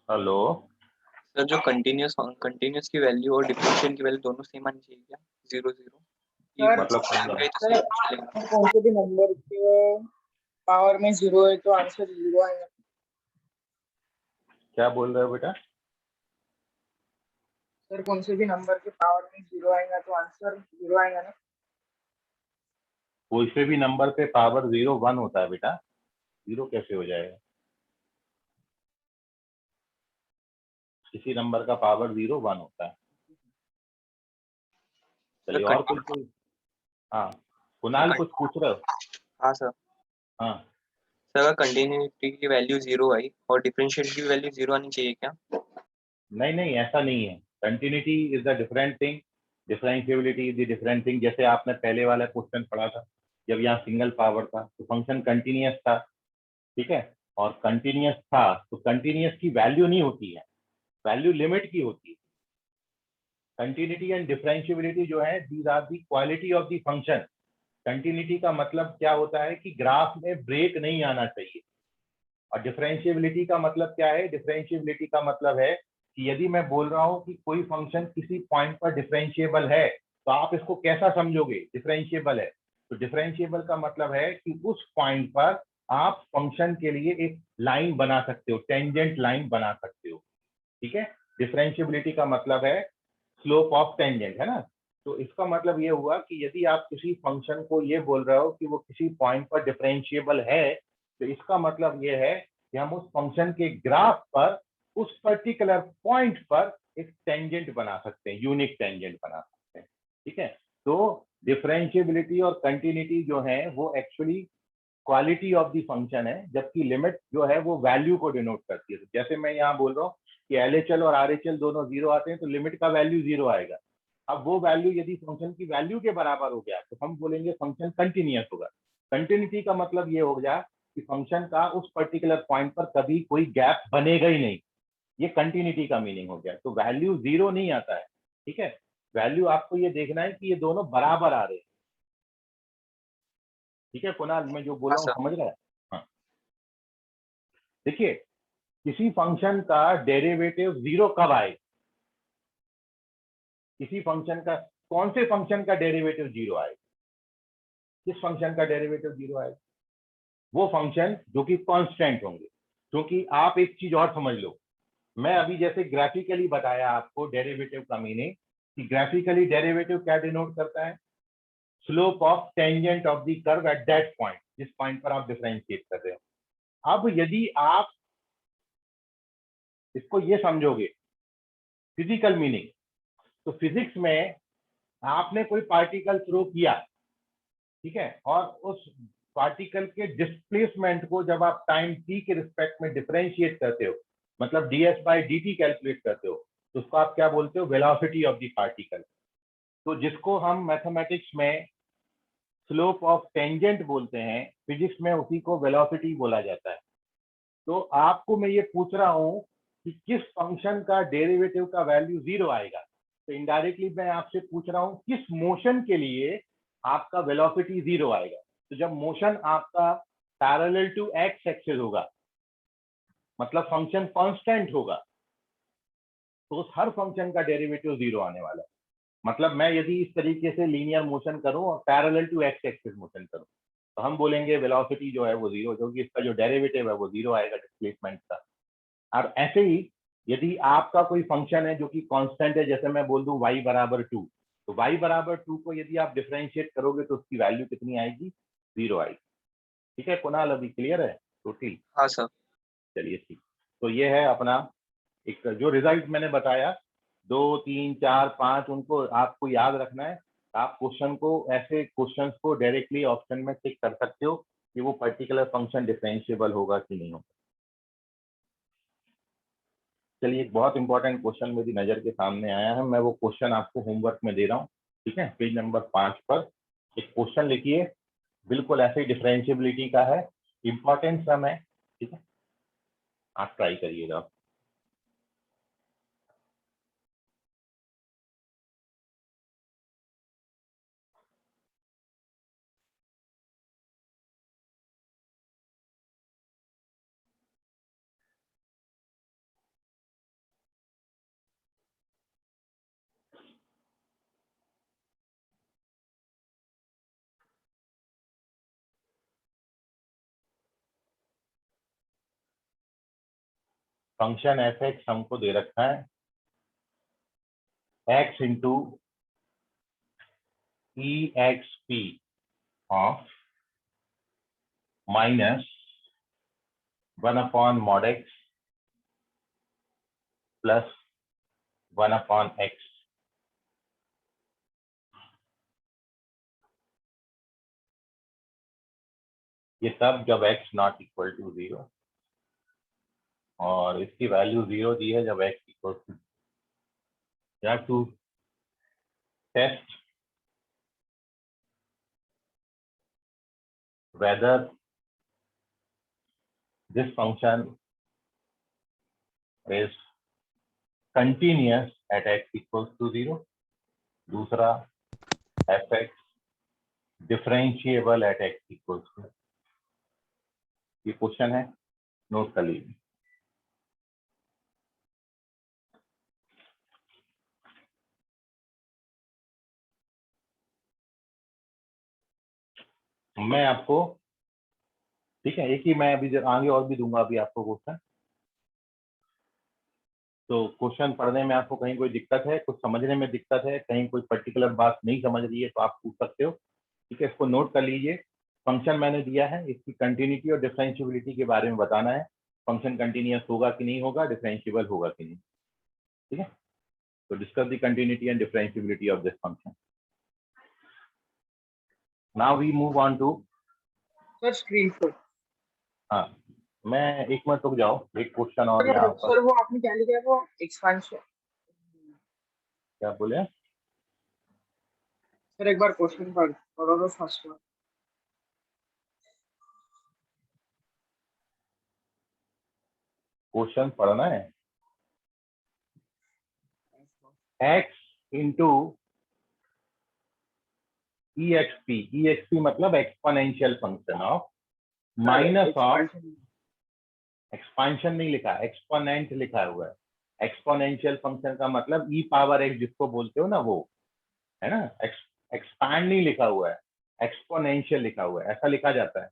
हेलो, सर जो कंटिन्यूस की वैल्यू और डिफरेंशियल की वैल्यू दोनों सेम आनी चाहिए क्या? 0 0 ये सर मतलब टाइम समझा। गई तो सर सेम चलेगा। कौन से भी नंबर के पावर में जीरो है तो आंसर जीरो आएगा। क्या बोल रहे हो बेटा? सर कौन से भी नंबर के पावर में जीरो आएगा तो आंसर जीरो आएगा ना। कोई से भी नंबर पे पावर 0 1 होता है बेटा, 0 कैसे हो जाएगा? किसी नंबर का पावर 0 1 होता है। चलिए, और कोई? हाँ, कुणाल कुछ पूछ रहे हो? हाँ सर। हाँ, सर अगर कंटिन्यूटी की वैल्यू 0 आई और डिफरेंशियल की वैल्यू 0 आनी चाहिए क्या? नहीं नहीं, ऐसा नहीं है। Continuity is the different thing, differentiability is the different thing. जैसे आपने पहले वाला क्वेश्चन पढ़ा था, जब यहाँ सिंगल पावर था तो फंक्शन कंटिन्यूअस था, ठीक है। और कंटिन्यूअस था तो कंटिन्यूअस की वैल्यू नहीं होती है, वैल्यू लिमिट की होती है। कंटिन्यूटी एंड डिफरेंशिएबिलिटी जो है, these are the quality of the function. Continuity का मतलब क्या होता है कि ग्राफ में ब्रेक नहीं आना चाहिए। और डिफरेंशिएबिलिटी का मतलब क्या है? डिफरेंशिएबिलिटी का मतलब है कि यदि मैं बोल रहा हूं कि कोई फंक्शन किसी पॉइंट पर डिफरेंशिएबल है, तो आप इसको कैसा समझोगे? डिफरेंशिएबल है तो डिफरेंशिएबल का मतलब है कि उस पॉइंट पर आप फंक्शन के लिए एक लाइन बना सकते हो, टेंजेंट लाइन बना सकते हो, ठीक है। डिफरेंशिएबिलिटी का मतलब है स्लोप ऑफ टेंजेंट, है ना। तो इसका मतलब ये हुआ कि यदि आप किसी फंक्शन को ये बोल रहे हो कि वो किसी पॉइंट पर डिफरेंशिएबल है, तो इसका मतलब ये है कि हम उस फंक्शन के ग्राफ पर उस पर्टिकुलर पॉइंट पर एक टेंजेंट बना सकते हैं, यूनिक टेंजेंट बना सकते हैं, ठीक है। तो डिफरेंशिएबिलिटी और कंटिन्यूटी जो है वो actually quality of the function है, जबकि लिमिट जो है वो वैल्यू को डिनोट करती है। जैसे मैं यहाँ बोल रहा हूँ कि LHL और RHL दोनों 0 आते हैं तो लिमिट का वैल्यू 0 आएगा। अब वो वैल्यू यदि फंक्शन की वैल्यू के बराबर हो गया तो हम बोलेंगे फंक्शन कंटिन्यूअस होगा। कंटिन्यूटी का मतलब ये हो गया कि फंक्शन का उस पर्टिकुलर पॉइंट पर कभी कोई गैप बनेगा ही नहीं, ये कंटिन्यूटी का मीनिंग हो गया। तो वैल्यू 0 नहीं आता है, ठीक है। वैल्यू आपको ये देखना है कि ये दोनों बराबर आ रहे हैं, ठीक है। कुणाल, मैं जो बोल हाँ रहा हूँ सर। समझ रहा है? हाँ, देखिए, किसी फंक्शन का डेरिवेटिव 0 कब आए? किसी फंक्शन का, कौन से फंक्शन का डेरिवेटिव 0 आए? किस फंक्शन का डेरिवेटिव 0 आए? वो फंक्शन जो कि कांस्टेंट होंगे। क्योंकि आप एक चीज और समझ लो, मैं अभी जैसे ग्राफिकली बताया आपको डेरिवेटिव का मीनिंग, कि ग्राफिकली डेरिवेटिव क्या डिनोट करता है? Slope of tangent of the curve at that point, जिस पॉइंट पर आप डिफरेंशिएट कर रहे हो। अब यदि आप इसको ये समझोगे फिजिकल मीनिंग, तो फिजिक्स में आपने कोई पार्टिकल थ्रो किया, ठीक है, और उस पार्टिकल के डिस्प्लेसमेंट को जब आप टाइम t के रिस्पेक्ट में डिफरेंशिएट करते हो, मतलब ds/dt कैलकुलेट करते हो, तो उसको आप क्या बोलते हो? Velocity of the particle. तो जिसको हम मैथमेटिक्स में स्लोप ऑफ टेंजेंट बोलते हैं, फिजिक्स में उसी को वेलोसिटी बोला जाता है। तो आपको मैं ये पूछ रहा हूं कि किस फंक्शन का डेरिवेटिव का वैल्यू 0 आएगा, तो इनडायरेक्टली मैं आपसे पूछ रहा हूं किस मोशन के लिए आपका वेलोसिटी 0 आएगा। तो जब मोशन आपका पैरेलल टू एक्स एक्सिस होगा, मतलब फंक्शन कांस्टेंट होगा, तो उस हर फंक्शन का डेरिवेटिव 0 आने वाला है। मतलब मैं यदि इस तरीके से लीनियर मोशन करूं और parallel to X axis motion करूं, तो हम बोलेंगे वेलोसिटी जो है वो 0, क्योंकि इसका जो डेरिवेटिव है वो 0 आएगा डिस्प्लेसमेंट का। और ऐसे ही यदि आपका कोई फंक्शन है जो कि कांस्टेंट है, जैसे मैं बोल दूं y/2, तो y/2 को यदि आप डिफरेंशिएट करोगे तो उसकी वैल्यू कितनी आएगी? 0 आएगी, ठीक है। कुणाल, अभी क्लियर है टोटली? हाँ सर। चलिए ठीक। तो ये है अपना एक जो रिजल्ट मैंने बताया, 2 3 4 5, उनको आपको याद रखना है। आप क्वेश्चन को, ऐसे क्वेश्चंस को डायरेक्टली ऑप्शन में टिक कर सकते हो कि वो पर्टिकुलर फंक्शन डिफरेंशिएबल होगा कि नहीं होगा। चलिए, एक बहुत इंपॉर्टेंट क्वेश्चन मेरी नजर के सामने आया है, मैं वो क्वेश्चन आपको होमवर्क में दे रहा हूँ, ठीक है। पेज नंबर 5 पर एक क्वेश्चन लिखिए, बिल्कुल ऐसे डिफरेंशिएबिलिटी का है, इंपॉर्टेंट सम है, ठीक है। आप ट्राई करिएगा। फंक्शन एफ एक्स हमको दे रखा है X into E x P of minus 1/mod x plus 1/x। ये सब जब x नॉट इक्वल टू 0 और इसकी वैल्यू 0 दी है जब x equal to test whether this function is continuous at x equals to 0। दूसरा fx differentiable at x equals to। ये question है, नोट कर लीजिए। मैं आपको, ठीक है, एक ही मैं अभी आगे और भी दूंगा अभी आपको क्वेश्चन। तो क्वेश्चन पढ़ने में आपको कहीं कोई दिक्कत है, कुछ समझने में दिक्कत है, कहीं कोई पर्टिकुलर बात नहीं समझ रही है तो आप पूछ सकते हो, ठीक है। इसको नोट कर लीजिए। फंक्शन मैंने दिया है, इसकी कंटिन्यूटी और डिफरेंशिएबिलिटी के बारे में बताना है। फंक्शन कंटिन्यूअस होगा कि नहीं होगा, डिफरेंशिएबल होगा कि नहीं, ठीक है। तो discuss the continuity and differentiability of this function. Now we move on to sir screen पर हाँ, मैं एक मिनट रुक जाओ, एक क्वेश्चन और यहाँ पर। सर वो आपने क्या लिखा है, वो एक्सपेंशन। क्या बोले? सर एक बार क्वेश्चन पढ़ो तो फर्स्ट वन। क्वेश्चन पढ़ना है। x इंटू EXP मतलब exponential function of minus of, expansion नहीं लिखा, एक्सपोनेंट लिखा हुआ है। एक्सपोनेंशियल फंक्शन का मतलब e पावर x जिसको बोलते हो ना, वो है ना। एक्सपैंड नहीं लिखा हुआ है, एक्सपोनेंशियल लिखा हुआ है, ऐसा लिखा जाता है।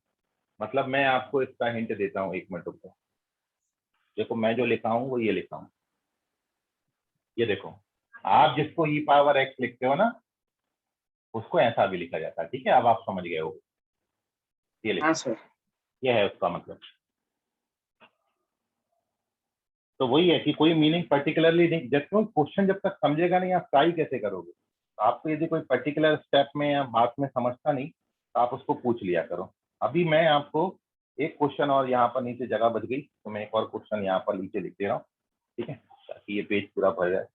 मतलब मैं आपको इसका हिंट देता हूँ, एक मिनट रुको। देखो मैं जो लिखा हूँ वो ये लिखा हूँ, ये देखो। आप जिसको e पावर x लिखते हो ना, उसको ऐसा भी लिखा जाता है, ठीक है। अब आप समझ गए हो, ये लिखो, हाँ सर। ये है उसका मतलब। तो वही है कि कोई मीनिंग पर्टिकुलरली नहीं, जब कोई क्वेश्चन जब तक समझेगा नहीं, आप ट्राई कैसे करोगे। तो आपको यदि कोई पर्टिकुलर स्टेप में या बात में समझता नहीं तो आप उसको पूछ लिया करो। अभी मैं आपको एक क्वेश्चन और यहाँ पर नीचे जगह बच गई तो मैं एक और क्वेश्चन यहाँ पर नीचे लिख दे रहा हूँ, ठीक है, ताकि ये पेज पूरा भर जाए।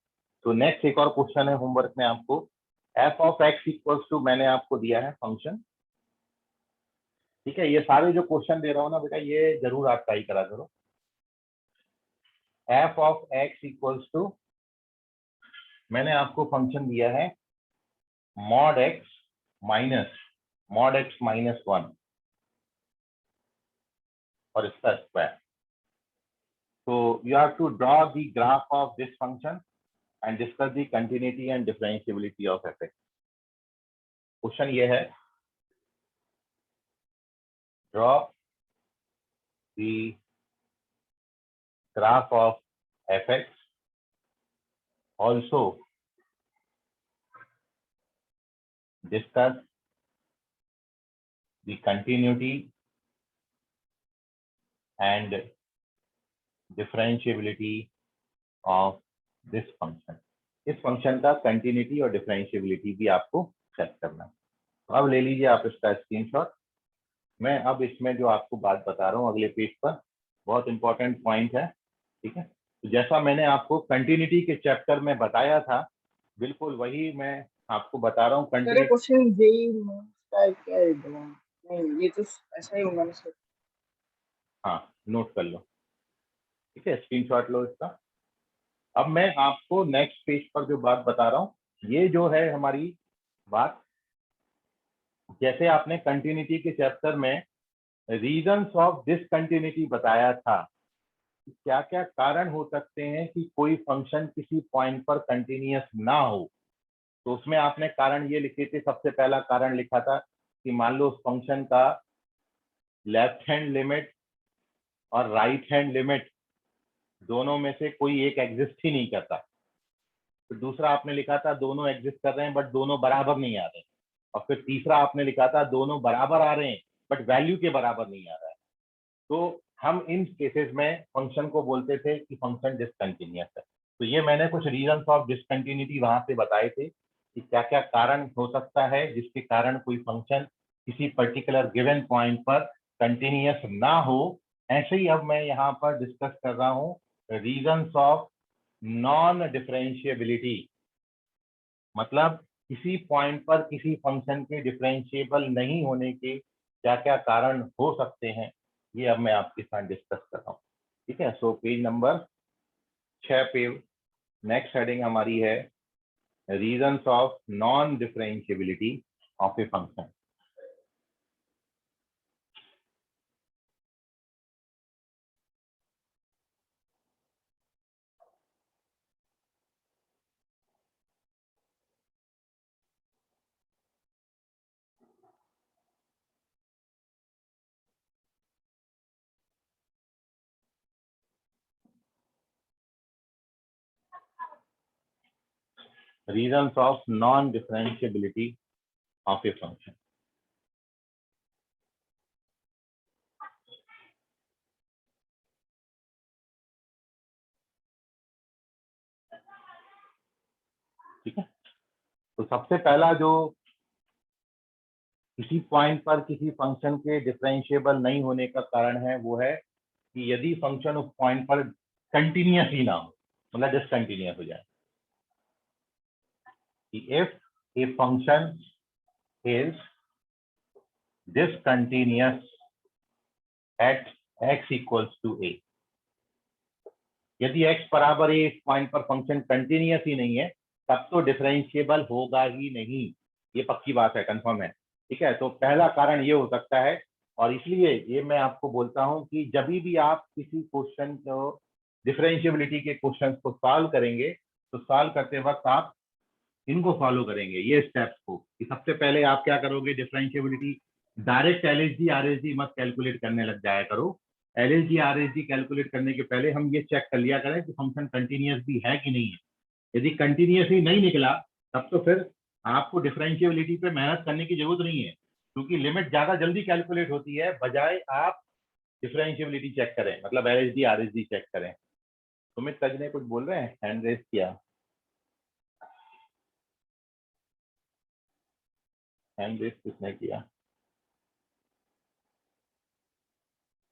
तो नेक्स्ट एक और क्वेश्चन है होमवर्क में आपको। F of X equals to, मैंने आपको दिया है फंक्शन, ठीक है। ये सारे जो क्वेश्चन दे रहा हूँ ना बेटा, ये जरूर आप ट्राई करा करो। F of X equals to, मैंने आपको फंक्शन दिया है mod x माइनस 1 और इसका square. So you have to draw the graph of this function and discuss the continuity and differentiability of fx। Question ये है, draw the graph of fx, also discuss the continuity and differentiability of this function। इस function का continuity और differentiability भी आपको check करना है। अब ले लीजिए आप इसका स्क्रीनशॉट। मैं अब इसमें जो आपको बात बता रहा हूँ अगले पेज पर, बहुत इंपॉर्टेंट पॉइंट है, ठीक है। तो जैसा मैंने आपको कंटिन्यूटी के चैप्टर में बताया था, बिल्कुल वही मैं आपको बता रहा हूँ। सर कंटिन्यूटी, क्वेश्चन जेई का क्या है? नहीं ये तो ऐसा ही होगा ना सर। हाँ नोट कर लो, ठीक है, स्क्रीनशॉट लो इसका। अब मैं आपको नेक्स्ट पेज पर जो बात बता रहा हूँ, ये जो है हमारी बात, जैसे आपने कंटिन्यूटी के चैप्टर में रीजंस ऑफ डिसकंटिन्यूटी बताया था, क्या क्या कारण हो सकते हैं कि कोई फंक्शन किसी पॉइंट पर कंटिन्यूअस ना हो। तो उसमें आपने कारण ये लिखे थे, सबसे पहला कारण लिखा था कि मान लो उस फंक्शन का लेफ्ट हैंड लिमिट और राइट हैंड लिमिट दोनों में से कोई एक एग्जिस्ट ही नहीं करता। फिर दूसरा आपने लिखा था दोनों एग्जिस्ट कर रहे हैं बट दोनों बराबर नहीं आ रहे। और फिर तीसरा आपने लिखा था दोनों बराबर आ रहे हैं बट वैल्यू के बराबर नहीं आ रहा है। तो हम इन केसेस में फंक्शन को बोलते थे कि फंक्शन डिसकंटिन्यूअस है। तो ये मैंने कुछ रीजंस ऑफ डिसकंटिन्यूटी वहां पे बताए थे कि क्या क्या कारण हो सकता है जिसके कारण कोई फंक्शन किसी पर्टिकुलर गिवन पॉइंट पर कंटिन्यूअस ना हो। ऐसे ही अब मैं यहाँ पर डिस्कस कर रहा हूँ रीजंस ऑफ नॉन डिफरेंशिएबिलिटी, मतलब किसी पॉइंट पर किसी फंक्शन के डिफरेंशिएबल नहीं होने के क्या क्या कारण हो सकते हैं, ये अब मैं आपके साथ डिस्कस कर रहा हूँ। ठीक है, सो पेज नंबर 6 पे नेक्स्ट हेडिंग हमारी है reasons of non differentiability of a function. Reasons of non-differentiability of a function. ठीक है, तो सबसे पहला जो किसी पॉइंट पर किसी फंक्शन के डिफरेंशिएबल नहीं होने का कारण है वो है कि यदि फंक्शन उस पॉइंट पर कंटिन्यूअस ही ना हो, मतलब डिसकंटिन्यूअस हो जाए। If a function is discontinuous at x equals to a, यदि x बराबर a इस पॉइंट पर फंक्शन कंटिन्यूअस ही नहीं है तब तो डिफरेंशिएबल होगा ही नहीं, ये पक्की बात है, कंफर्म है। ठीक है, तो पहला कारण ये हो सकता है और इसलिए ये मैं आपको बोलता हूं कि जब भी आप किसी क्वेश्चन को डिफरेंशिएबिलिटी के क्वेश्चन को सॉल्व करेंगे तो सॉल्व करते वक्त आप इनको फॉलो करेंगे, ये स्टेप्स को, कि सबसे पहले आप क्या करोगे, डिफरेंशिएबिलिटी डायरेक्ट एलएचडी आरएचडी मत कैलकुलेट करने लग जाया करो। एलएचडी आरएचडी कैलकुलेट करने के पहले हम ये चेक कर लिया करें कि फंक्शन कंटिन्यूअस भी है कि नहीं है। यदि कंटिन्यूअस ही नहीं निकला तब तो फिर आपको डिफरेंशिएबिलिटी पे मेहनत करने की जरूरत नहीं है, क्योंकि लिमिट ज्यादा जल्दी कैलकुलेट होती है बजाय आप डिफरेंशिएबिलिटी चेक करें, मतलब एलएचडी आरएचडी चेक करें। सुमित तज ने कुछ बोल रहे हैं, हैंड रेस किया, हैंड रेस किसने किया?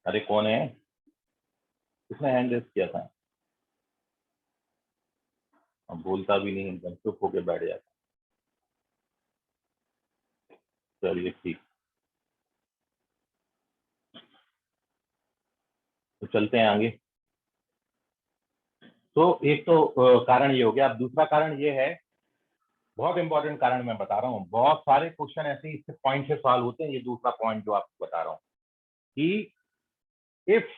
अरे कौन है, किसने हैंड रेस किया था? अब बोलता भी नहीं, एकदम चुप होके बैठ जाता। चलिए ठीक, तो चलते हैं आगे। तो एक तो कारण ये हो गया। अब दूसरा कारण ये है, बहुत इंपॉर्टेंट कारण मैं बता रहा हूँ, बहुत सारे क्वेश्चन ऐसे इससे पॉइंट से सॉल्व होते हैं। ये दूसरा पॉइंट जो आपको बता रहा हूँ कि if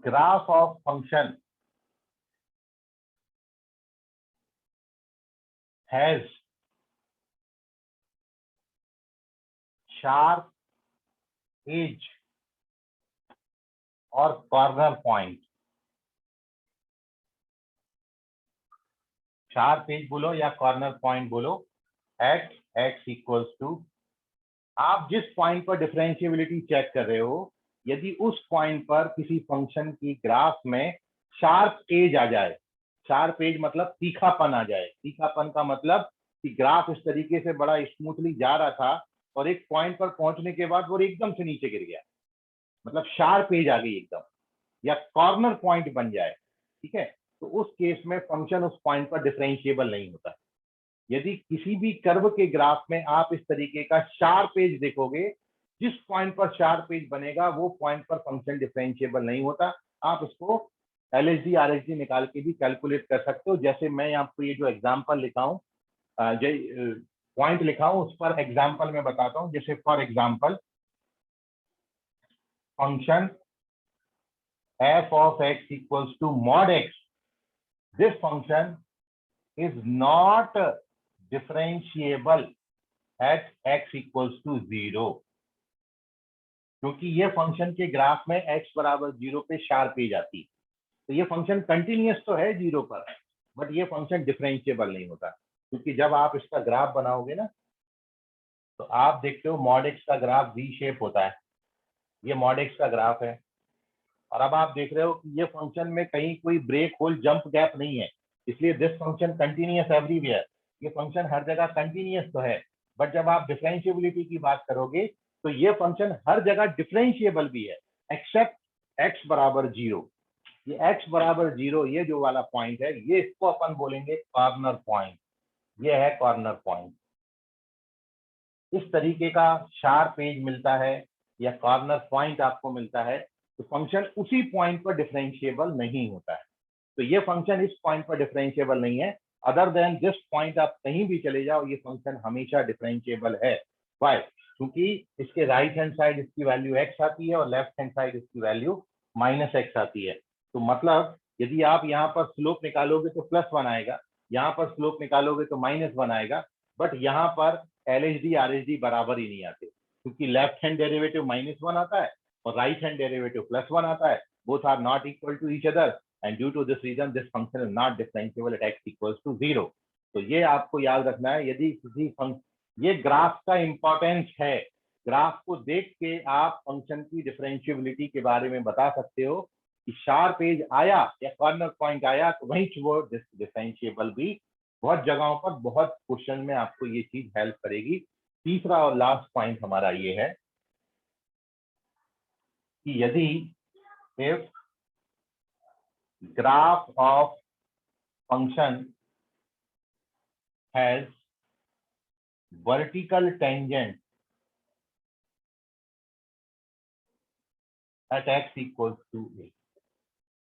graph of function has sharp edge और कॉर्नर पॉइंट, शार्प एज बोलो या कॉर्नर पॉइंट बोलो, एट x इक्वल्स टू, आप जिस पॉइंट पर डिफरेंशिएबिलिटी चेक कर रहे हो यदि उस पॉइंट पर किसी फंक्शन की ग्राफ में शार्प एज आ जाए, शार्प एज मतलब तीखापन आ जाए, तीखापन का मतलब कि ग्राफ इस तरीके से बड़ा स्मूथली जा रहा था और एक पॉइंट पर पहुंचने के बाद वो एकदम से नीचे गिर गया, मतलब शार्प एज आ गई एकदम, या कॉर्नर पॉइंट बन जाए। ठीक है, तो उस केस में फंक्शन उस पॉइंट पर डिफरेंशिएबल नहीं होता। यदि किसी भी कर्व के ग्राफ में आप इस तरीके का शार्प एज देखोगे, जिस पॉइंट पर शार्प एज बनेगा वो पॉइंट पर फंक्शन डिफरेंशिएबल नहीं होता। आप इसको एलएचडी आरएचडी निकाल के भी कैलकुलेट कर सकते हो। जैसे मैं आपको ये जो एग्जांपल लिखा हूं, पॉइंट लिखा हूं, उस पर एग्जांपल में बताता हूं। जैसे for example function f of x equals to mod x, this function is not differentiable at x equals to 0. क्योंकि ये फंक्शन के ग्राफ में x बराबर 0 पे शार्प एज आती है। तो ये फंक्शन कंटिन्यूअस तो है 0 पर, बट ये फंक्शन डिफरेंशिएबल नहीं होता, क्योंकि जब आप इसका ग्राफ बनाओगे ना तो आप देखते हो मॉड एक्स का ग्राफ वी शेप होता है, ये मॉड एक्स का ग्राफ है। और अब आप देख रहे हो कि ये फंक्शन में कहीं कोई ब्रेक होल जंप गैप नहीं है, इसलिए दिस फंक्शन कंटिन्यूअस एवरीवेयर, ये फंक्शन हर जगह कंटिन्यूअस तो है। बट जब आप डिफरेंशिएबिलिटी की बात करोगे तो ये फंक्शन हर जगह डिफरेंशिएबल भी है एक्सेप्ट एक्स बराबर 0। ये एक्स बराबर 0 ये जो वाला पॉइंट है, ये इसको अपन बोलेंगे कॉर्नर पॉइंट, ये है कॉर्नर पॉइंट। इस तरीके का शार्प एज मिलता है या कॉर्नर पॉइंट आपको मिलता है तो फंक्शन उसी पॉइंट पर डिफरेंशिएबल नहीं होता है। तो ये फंक्शन इस पॉइंट पर डिफरेंशिएबल नहीं है, अदर देन दिस पॉइंट आप कहीं भी चले जाओ ये फंक्शन हमेशा डिफरेंशिएबल है। वाई? क्योंकि इसके राइट हैंड साइड इसकी वैल्यू x आती है और लेफ्ट हैंड साइड इसकी वैल्यू -x आती है। तो मतलब यदि आप यहाँ पर स्लोप निकालोगे तो +1 आएगा, यहाँ पर स्लोप निकालोगे तो -1 आएगा, बट यहाँ पर LHD RHD बराबर ही नहीं आते, क्योंकि लेफ्ट हैंड डेरिवेटिव -1 आता है और राइट हैंड डेरिवेटिव +1 आता है। Both are not equal to each other and due to this reason this function is not differentiable at x equals to 0। तो ये आपको याद रखना है। यदि किसी ये ग्राफ का इंपॉर्टेंस है, ग्राफ को देख के आप फंक्शन की डिफरेंशिएबिलिटी के बारे में बता सकते हो कि शार्प एज आया या कॉर्नर पॉइंट आया तो वहीं वो डिफरेंशिएबल भी। बहुत जगहों पर बहुत क्वेश्चन में आपको ये चीज हेल्प करेगी। तीसरा और लास्ट पॉइंट हमारा ये है कि यदि if graph of function has vertical tangent at x equals to a,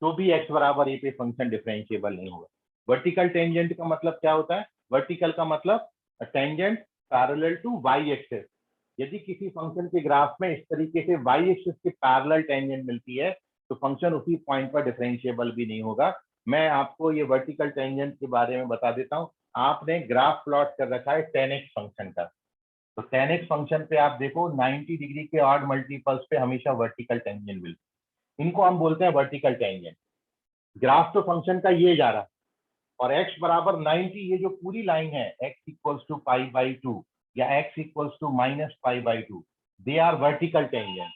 तो भी x बराबर a पे फंक्शन डिफरेंशिएबल नहीं होगा। वर्टिकल टेंजेंट का मतलब क्या होता है? वर्टिकल का मतलब tangent parallel to y axis. यदि किसी फंक्शन के ग्राफ में इस तरीके से y एक्सिस के पैरेलल टेंजेंट मिलती है तो फंक्शन उसी पॉइंट पर डिफरेंशिएबल भी नहीं होगा। मैं आपको ये वर्टिकल टेंजेंट के बारे में बता देता हूँ। आपने ग्राफ प्लॉट कर रखा है 10x फंक्शन का, तो 10x फंक्शन पे आप देखो 90 डिग्री के ऑड मल्टीपल्स पे हमेशा वर्टिकल टेंजेंट मिलती है, इनको हम बोलते हैं वर्टिकल टेंजेंट। ग्राफ तो फंक्शन का ये जा रहा और x बराबर 90, ये जो पूरी लाइन है x इक्वल्स टू π/2 या x equals to -π/2, they are vertical tangent.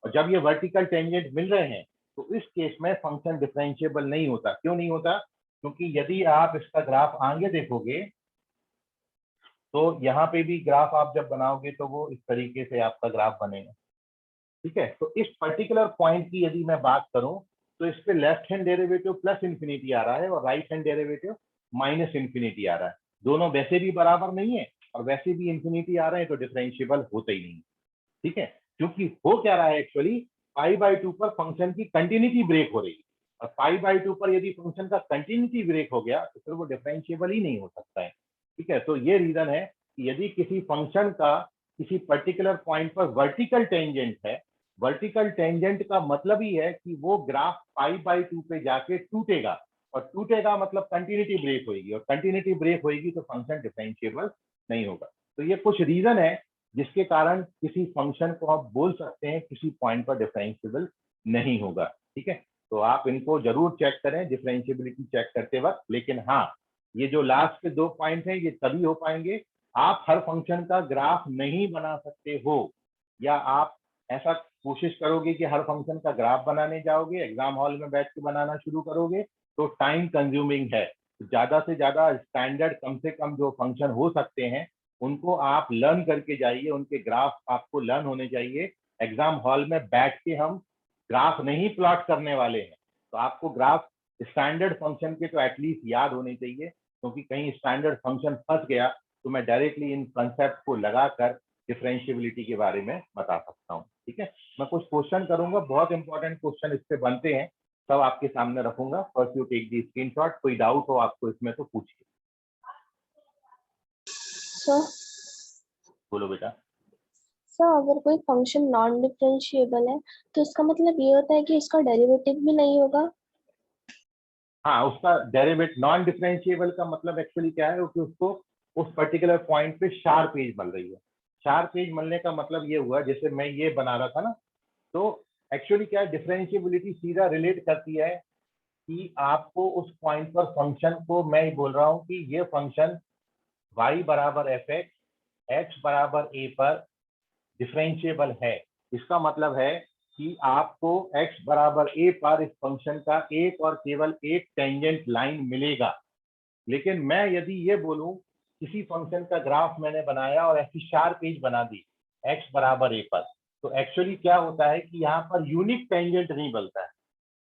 और जब ये वर्टिकल टेंजेंट मिल रहे हैं तो इस केस में फंक्शन डिफरेंशिएबल नहीं होता। क्यों नहीं होता? क्योंकि यदि आप इसका ग्राफ आगे देखोगे तो यहाँ पे भी ग्राफ आप जब बनाओगे तो वो इस तरीके से आपका ग्राफ बनेगा। ठीक है, तो इस पर्टिकुलर पॉइंट की यदि मैं बात करूं तो इस पे लेफ्ट हैंड डेरिवेटिव +∞ आ रहा है और राइट हैंड डेरिवेटिव -∞ आ रहा है। दोनों वैसे भी बराबर नहीं है और वैसे भी इंफिनिटी आ रहे हैं, तो डिफरेंशिएबल होते ही नहीं। ठीक है, क्योंकि हो क्या रहा है एक्चुअली, π/2 पर फंक्शन की कंटिन्यूटी ब्रेक हो रही है और π/2 पर यदि फंक्शन का कंटिन्यूटी ब्रेक हो गया तो फिर वो डिफरेंशिएबल ही नहीं हो सकता है। ठीक है, तो ये रीजन है कि यदि किसी फंक्शन का किसी पर्टिकुलर पॉइंट पर वर्टिकल टेंजेंट है, वर्टिकल टेंजेंट का मतलब ही है कि वो ग्राफ π/2 पे जाके टूटेगा और टूटेगा मतलब कंटिन्यूटी ब्रेक होगी और कंटिन्यूटी ब्रेक होगी तो फंक्शन डिफरेंशिएबल नहीं होगा। तो ये कुछ रीजन है जिसके कारण किसी फंक्शन को आप बोल सकते हैं किसी पॉइंट पर डिफरेंशिएबल नहीं होगा। ठीक है, तो आप इनको जरूर चेक करें डिफरेंशिएबिलिटी चेक करते वक्त। लेकिन हाँ, ये जो लास्ट के 2 पॉइंट हैं ये तभी हो पाएंगे, आप हर फंक्शन का ग्राफ नहीं बना सकते हो या आप ऐसा कोशिश करोगे कि हर फंक्शन का ग्राफ बनाने जाओगे, एग्जाम हॉल में बैठ के बनाना शुरू करोगे तो टाइम कंज्यूमिंग है। ज्यादा से ज्यादा स्टैंडर्ड कम से कम जो फंक्शन हो सकते हैं उनको आप लर्न करके जाइए, उनके ग्राफ आपको लर्न होने चाहिए। एग्जाम हॉल में बैठ के हम ग्राफ नहीं प्लॉट करने वाले हैं, तो आपको ग्राफ स्टैंडर्ड फंक्शन के तो एटलीस्ट याद होने चाहिए, क्योंकि कहीं स्टैंडर्ड फंक्शन फंस गया तो मैं डायरेक्टली इन कंसेप्ट को लगाकर डिफरेंशिएबिलिटी के बारे में बता सकता हूँ। ठीक है, मैं कुछ क्वेश्चन करूंगा, बहुत इंपॉर्टेंट क्वेश्चन इस पे बनते हैं, सब आपके सामने रखूंगा। First you take the screenshot, कोई डाउट हो आपको इसमें तो पूछिए। बोलो बेटा। सर अगर कोई फंक्शन नॉन डिफरेंशिएबल है तो इसका मतलब ये होता है कि इसका डेरिवेटिव भी नहीं होगा? हाँ, उसका डेरिवेट नॉन डिफरेंशिएबल का मतलब एक्चुअली क्या है कि उसको उस पर्टिकुलर पॉइंट पे शार्प एज मिल रही है। 4 पेज मिलने का मतलब ये हुआ, जैसे मैं ये बना रहा था ना, तो एक्चुअली क्या है, डिफरेंशिएबिलिटी सीधा रिलेट करती है कि आपको उस पॉइंट पर फंक्शन को, मैं बोल रहा हूँ कि ये फंक्शन y बराबर एफ एक्स बराबर a पर डिफरेंशिएबल है। इसका मतलब है कि आपको x बराबर a पर इस फंक्शन का एक और केवल एक टेंजेंट लाइन मिलेगा। लेकिन मैं यदि ये बोलूं किसी फंक्शन का ग्राफ मैंने बनाया और ऐसी 4 पेज बना दी x बराबर a पर, तो एक्चुअली क्या होता है कि यहाँ पर यूनिक टेंजेंट नहीं बनता है,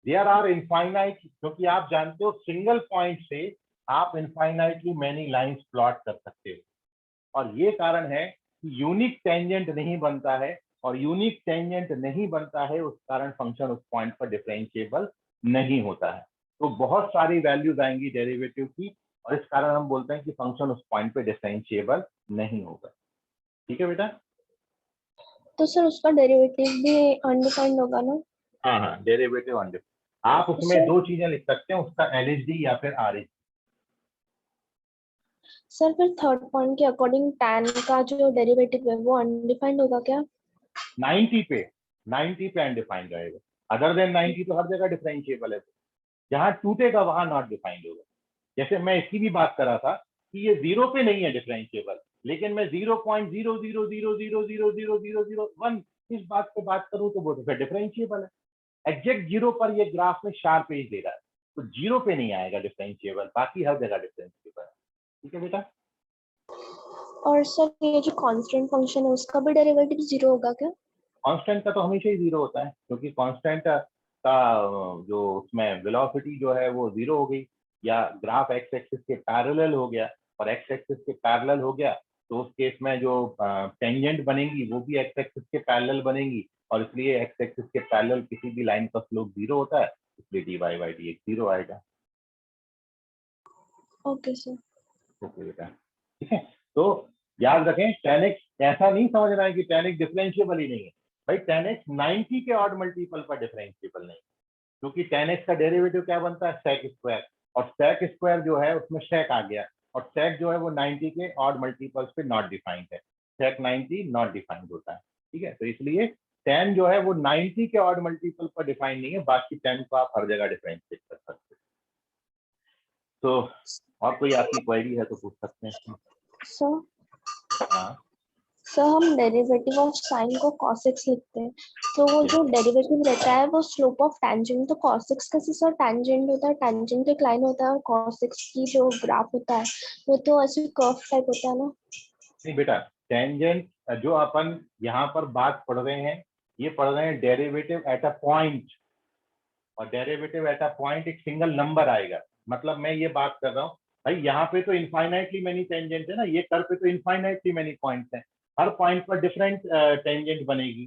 देयर आर इनफाइनाइट, क्योंकि आप जानते हो सिंगल पॉइंट से आप इनफाइनाइटली मैनी लाइंस प्लॉट कर सकते हो, और ये कारण है कि यूनिक टेंजेंट नहीं बनता है, और यूनिक टेंजेंट नहीं बनता है उस कारण फंक्शन उस पॉइंट पर डिफरेंशिएबल नहीं होता है। तो बहुत सारी वैल्यूज आएंगी डेरिवेटिव की, और इस कारण हम बोलते हैं कि फंक्शन उस पॉइंट पे डिफरेंशिएबल नहीं होगा। ठीक है बेटा? तो सर उसका डेरिवेटिव भी अनडिफाइंड होगा ना? हाँ हाँ, डेरिवेटिव अनडिफाइंड। आप उसमें सर 2 चीजें लिख सकते हैं, उसका एलएचडी या फिर आरएचडी। सर फिर थर्ड पॉइंट के अकॉर्डिंग tan का जो डेरिवेटिव है वो अनडिफाइंड होगा क्या? 90 पे अनडिफाइंड रहेगा, अदर देन 90 तो हर जगह डिफरेंशिएबल है। जहां टूटेगा वहां नॉट डिफाइंड होगा। जैसे मैं इसकी भी बात कर रहा था कि ये 0 पे नहीं है डिफरेंशिएबल, लेकिन मैं 0.0000000001 इस बात पे बात करूं तो वो तो फिर डिफरेंशिएबल है। एग्जैक्ट 0 पर ये ग्राफ में 4 पेज दे रहा है, तो 0 पे नहीं आएगा डिफरेंशिएबल, बाकी हर जगह डिफरेंशिएबल है। ठीक है बेटा? और सर ये जो कांस्टेंट फंक्शन है उसका भी डेरिवेटिव 0 होगा क्या? कांस्टेंट का तो हमेशा ही 0 होता है, क्योंकि कांस्टेंट का जो उसमें वेलोसिटी जो है वो 0 हो गई, या ग्राफ एक्स एक्सिस के पैरेलल हो गया, और एक्स एक्सिस के पैरेलल हो गया तो उस केस में जो टेंजेंट बनेंगी वो भी एक्स एक्सिस के पैरेलल बनेंगी, और इसलिए एक्स एक्सिस के पैरेलल किसी भी लाइन का स्लोप 0 होता है, इसलिए dy by dx 0 आएगा। Okay sir. ओके बेटा, ठीक है। तो याद रखें, tan x ऐसा नहीं समझना है कि tan x डिफरेंशिएबल ही नहीं है। भाई tan x 90 के ऑड मल्टीपल पर डिफरेंशिएबल नहीं, क्योंकि tan x का डेरिवेटिव क्या बनता है, sec स्क्वायर, और sec स्क्वायर जो है उसमें sec आ गया, और sec जो है वो 90 के ऑड मल्टीपल्स पे नॉट डिफाइंड है, sec 90 नॉट डिफाइंड होता है। ठीक है, तो इसलिए tan जो है वो 90 के ऑड मल्टीपल पर डिफाइंड नहीं है, बाकी tan को आप हर जगह डिफरेंशिएट कर सकते हैं। तो और कोई आपकी क्वेरी है तो पूछ सकते हैं। सर हाँ, सर हम डेरिवेटिव ऑफ साइन को cos x लिखते हैं, तो वो जो डेरिवेटिव रहता है वो स्लोप ऑफ टेंजेंट, तो cos x कैसे सर टेंजेंट होता है? टेंजेंट एक लाइन होता है, और cos x की जो ग्राफ होता है वो तो ऐसे कर्व टाइप होता है ना? नहीं बेटा, टेंजेंट जो अपन यहाँ पर बात पढ़ रहे हैं, ये पढ़ रहे हैं डेरिवेटिव एट अ पॉइंट, और डेरिवेटिव एट अ पॉइंट एक सिंगल नंबर आएगा। मतलब मैं ये बात कर रहा हूँ भाई, यहाँ पे तो इनफाइनाइटली मेनी टेंजेंट है ना, ये कर्व पे तो इनफाइनाइटली मेनी पॉइंट्स हैं, हर पॉइंट पर डिफरेंट टेंजेंट बनेगी।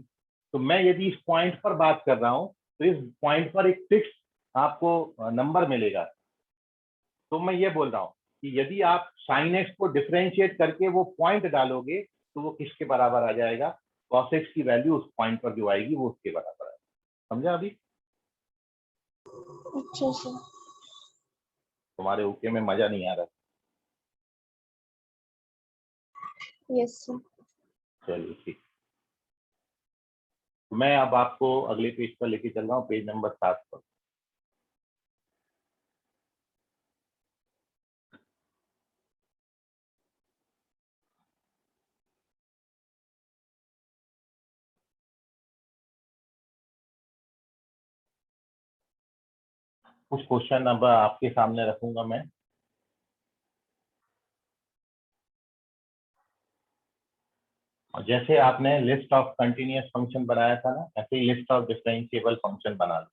तो मैं यदि इस पॉइंट पर बात कर रहा हूँ तो इस पॉइंट पर एक फिक्स आपको नंबर मिलेगा। तो मैं ये बोल रहा हूँ कि यदि आप साइन एक्स को डिफरेंशिएट करके वो पॉइंट डालोगे तो वो किसके बराबर आ जाएगा, कॉस एक्स की वैल्यू उस पॉइंट पर जो आएगी वो उसके बराबर आएगी। समझा? अभी अच्छा सर। तुम्हारे ओके में मजा नहीं आ रहा? Yes sir. चलिए ठीक। मैं अब आपको अगले पेज पर लेके चल रहा हूँ, पेज नंबर 7 पर। कुछ क्वेश्चन अब आपके सामने रखूंगा मैं। और जैसे आपने लिस्ट ऑफ कंटिन्यूअस फंक्शन बनाया था ना, ऐसे ही लिस्ट ऑफ डिफरेंशिएबल फंक्शन बना लो।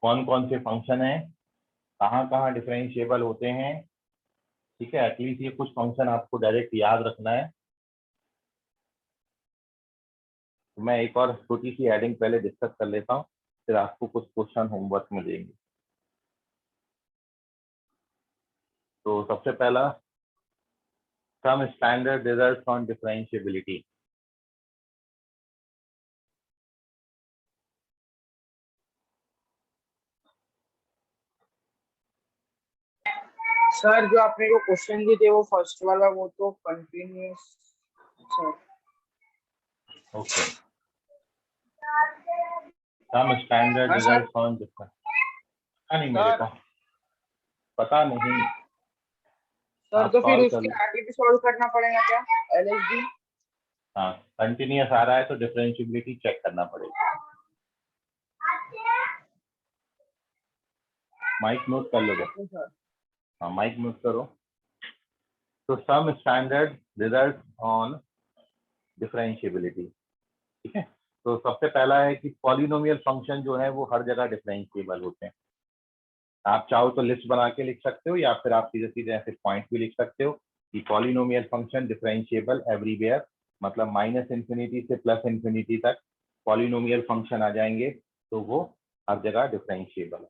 कौन कौन से फंक्शन है, कहाँ कहाँ डिफरेंशिएबल होते हैं। ठीक है, एटलीस्ट ये कुछ फंक्शन आपको डायरेक्ट याद रखना है। तो मैं एक और छोटी सी एडिंग पहले डिस्कस कर लेता हूँ, फिर आपको कुछ क्वेश्चन होमवर्क में देंगे। तो सबसे पहला, some standard result on differentiability. Sir जो आपने को क्वेश्चन दिए थे वो फर्स्ट वाला वो तो continuous sir okay, some standard हाँ सर रिजल्ट ऑन डिफरेंट, पता नहीं मेरे सर को, पता नहीं, सर आप तो फिर सॉल्व कर उसके लो। आगे भी सॉल्व करना पड़ेगा क्या LSD हाँ, कंटिन्यूअस आ रहा है तो डिफरेंशिएबिलिटी चेक करना पड़ेगा। माइक म्यूट कर लो बस। सर हाँ, माइक म्यूट करो। तो some standard result on differentiability, ठीक है। तो सबसे पहला है कि पॉलिनोमियल फंक्शन जो है वो हर जगह डिफरेंशिएबल होते हैं। आप चाहो तो लिस्ट बना के लिख सकते हो, या फिर आप सीधे सीधे ऐसे पॉइंट भी लिख सकते हो कि पॉलिनोमियल फंक्शन डिफरेंशिएबल एवरीवेयर, मतलब -∞ से +∞ तक पॉलिनोमियल फंक्शन आ जाएंगे तो वो हर जगह डिफरेंशिएबल है।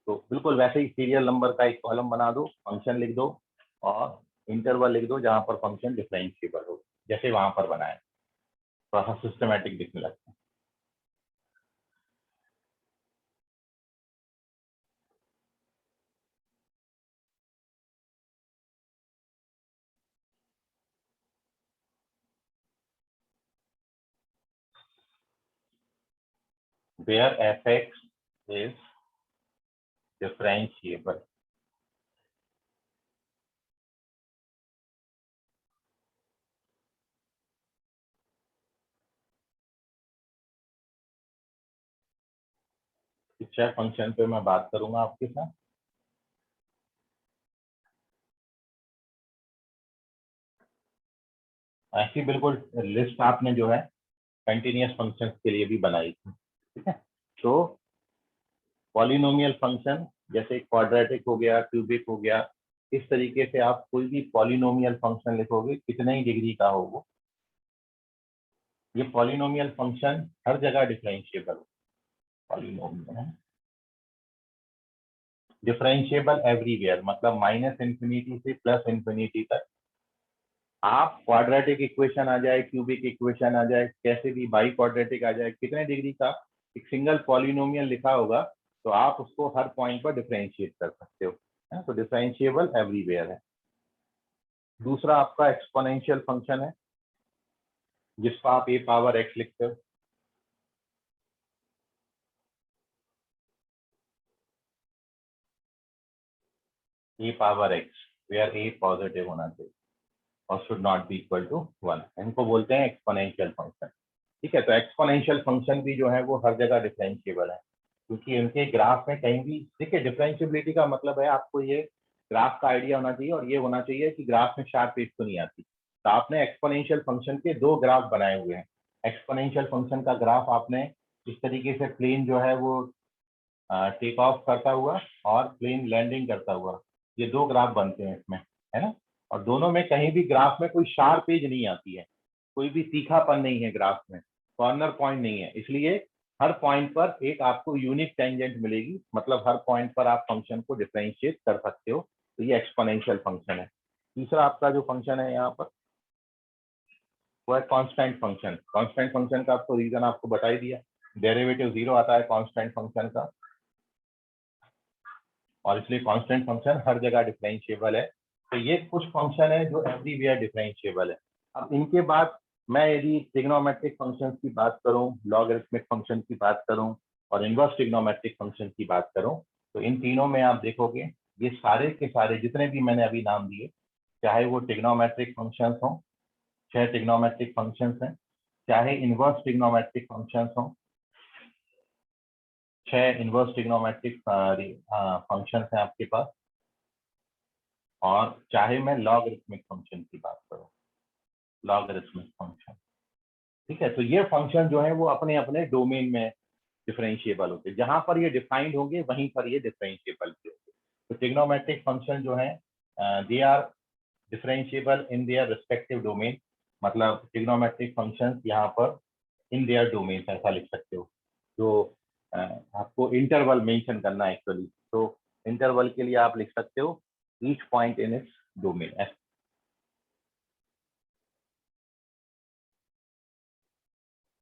तो बिल्कुल वैसे ही सीरियल नंबर का एक कॉलम बना दो, फंक्शन लिख दो और इंटरवल लिख दो जहां पर फंक्शन डिफरेंशिएबल हो, जैसे वहां पर बनाए, थोड़ा सा सिस्टमैटिक दिखने लगता है। Where f(x) is differentiable, picture function पे मैं बात करूंगा आपके साथ। ऐसी बिल्कुल लिस्ट आपने जो है कंटिन्यूअस फंक्शन के लिए भी बनाई थी, ठीक है। तो पॉलिनोमियल फंक्शन जैसे क्वाड्रेटिक हो गया, क्यूबिक हो गया, इस तरीके से आप कोई भी पॉलिनोमियल फंक्शन लिखोगे कितने ही डिग्री का हो वो, ये पॉलिनोमियल फंक्शन हर जगह डिफरेंशिएबल, पॉलिनोमियल है डिफरेंशिएबल एवरीवेयर, मतलब -∞ से +∞ तक। आप क्वाड्रेटिक इक्वेशन आ जाए, क्यूबिक इक्वेशन आ जाए, कैसे भी बाई क्वाड्रेटिक आ जाए, कितने डिग्री का एक सिंगल पॉलिनोमियल लिखा होगा तो आप उसको हर पॉइंट पर डिफरेंशिएट कर सकते हो, है? तो डिफरेंशिएबल एवरीवेयर है। दूसरा आपका एक्सपोनेंशियल फंक्शन है जिसको आप e⁻x लिखते हो, e⁻x, वेयर a पॉजिटिव होना चाहिए और should not be equal to 1, इनको बोलते हैं एक्सपोनेंशियल फंक्शन, ठीक है। तो एक्सपोनेंशियल फंक्शन भी जो है वो हर जगह डिफरेंशिएबल है, क्योंकि इनके ग्राफ में कहीं भी, देखिए डिफरेंशिएबिलिटी का मतलब है आपको ये ग्राफ का आइडिया होना चाहिए और ये होना चाहिए कि ग्राफ में शार्प एज तो नहीं आती। तो आपने एक्सपोनेंशियल फंक्शन के दो ग्राफ बनाए हुए हैं। एक्सपोनेंशियल फंक्शन का ग्राफ आपने इस तरीके से प्लेन जो है वो टेक ऑफ करता हुआ और प्लेन लैंडिंग करता हुआ, ये दो ग्राफ बनते हैं इसमें, है ना। और दोनों में कहीं भी ग्राफ में कोई शार्प एज नहीं आती है, कोई भी तीखापन नहीं है ग्राफ में, कॉर्नर पॉइंट नहीं है, इसलिए हर पॉइंट पर एक आपको यूनिक टेंजेंट मिलेगी, मतलब हर पॉइंट पर आप फंक्शन को डिफरेंशिएट कर सकते हो। तो ये एक्सपोनेंशियल फंक्शन है। तीसरा आपका जो फंक्शन है यहाँ पर वो है कांस्टेंट फंक्शन। कांस्टेंट फंक्शन का आपको रीजन आपको बता ही दिया, डेरिवेटिव 0 आता है कांस्टेंट फंक्शन का, और इसलिए कांस्टेंट फंक्शन हर जगह डिफरेंशिएबल है। तो ये कुछ फंक्शन है जो एवरीवेयर डिफरेंशिएबल है। अब इनके बाद मैं यदि ट्रिग्नोमेट्रिक फंक्शंस की बात करूं, लॉगरिथमिक फंक्शन की बात करूं और इनवर्स ट्रिग्नोमेट्रिक फंक्शन की बात करूं, तो इन तीनों में आप देखोगे ये सारे के सारे जितने भी मैंने अभी नाम दिए, चाहे वो ट्रिग्नोमेट्रिक फंक्शंस हों, 6 ट्रिग्नोमेट्रिक फंक्शंस हैं, चाहे इनवर्स ट्रिग्नोमेट्रिक फंक्शंस हों, 6 इनवर्स ट्रिग्नोमेट्रिक फंक्शंस हैं आपके पास, और चाहे मैं लॉगरिथमिक फंक्शन की बात करूं, लॉगरिथमिक फंक्शन, ठीक है। तो ये फंक्शन जो है वो अपने अपने डोमेन में डिफरेंशिएबल होते हैं, जहां पर ये डिफाइंड होंगे वहीं पर ये डिफरेंशिएबल भी होंगे। तो ट्रिग्नोमेट्रिक फंक्शन जो है they are differentiable in their respective domain, मतलब ट्रिग्नोमेट्रिक फंक्शंस यहाँ पर इन देयर डोमेन ऐसा लिख सकते हो। जो आपको इंटरवल मेंशन करना है एक्चुअली, तो इंटरवल के लिए आप लिख सकते हो each point in its domain,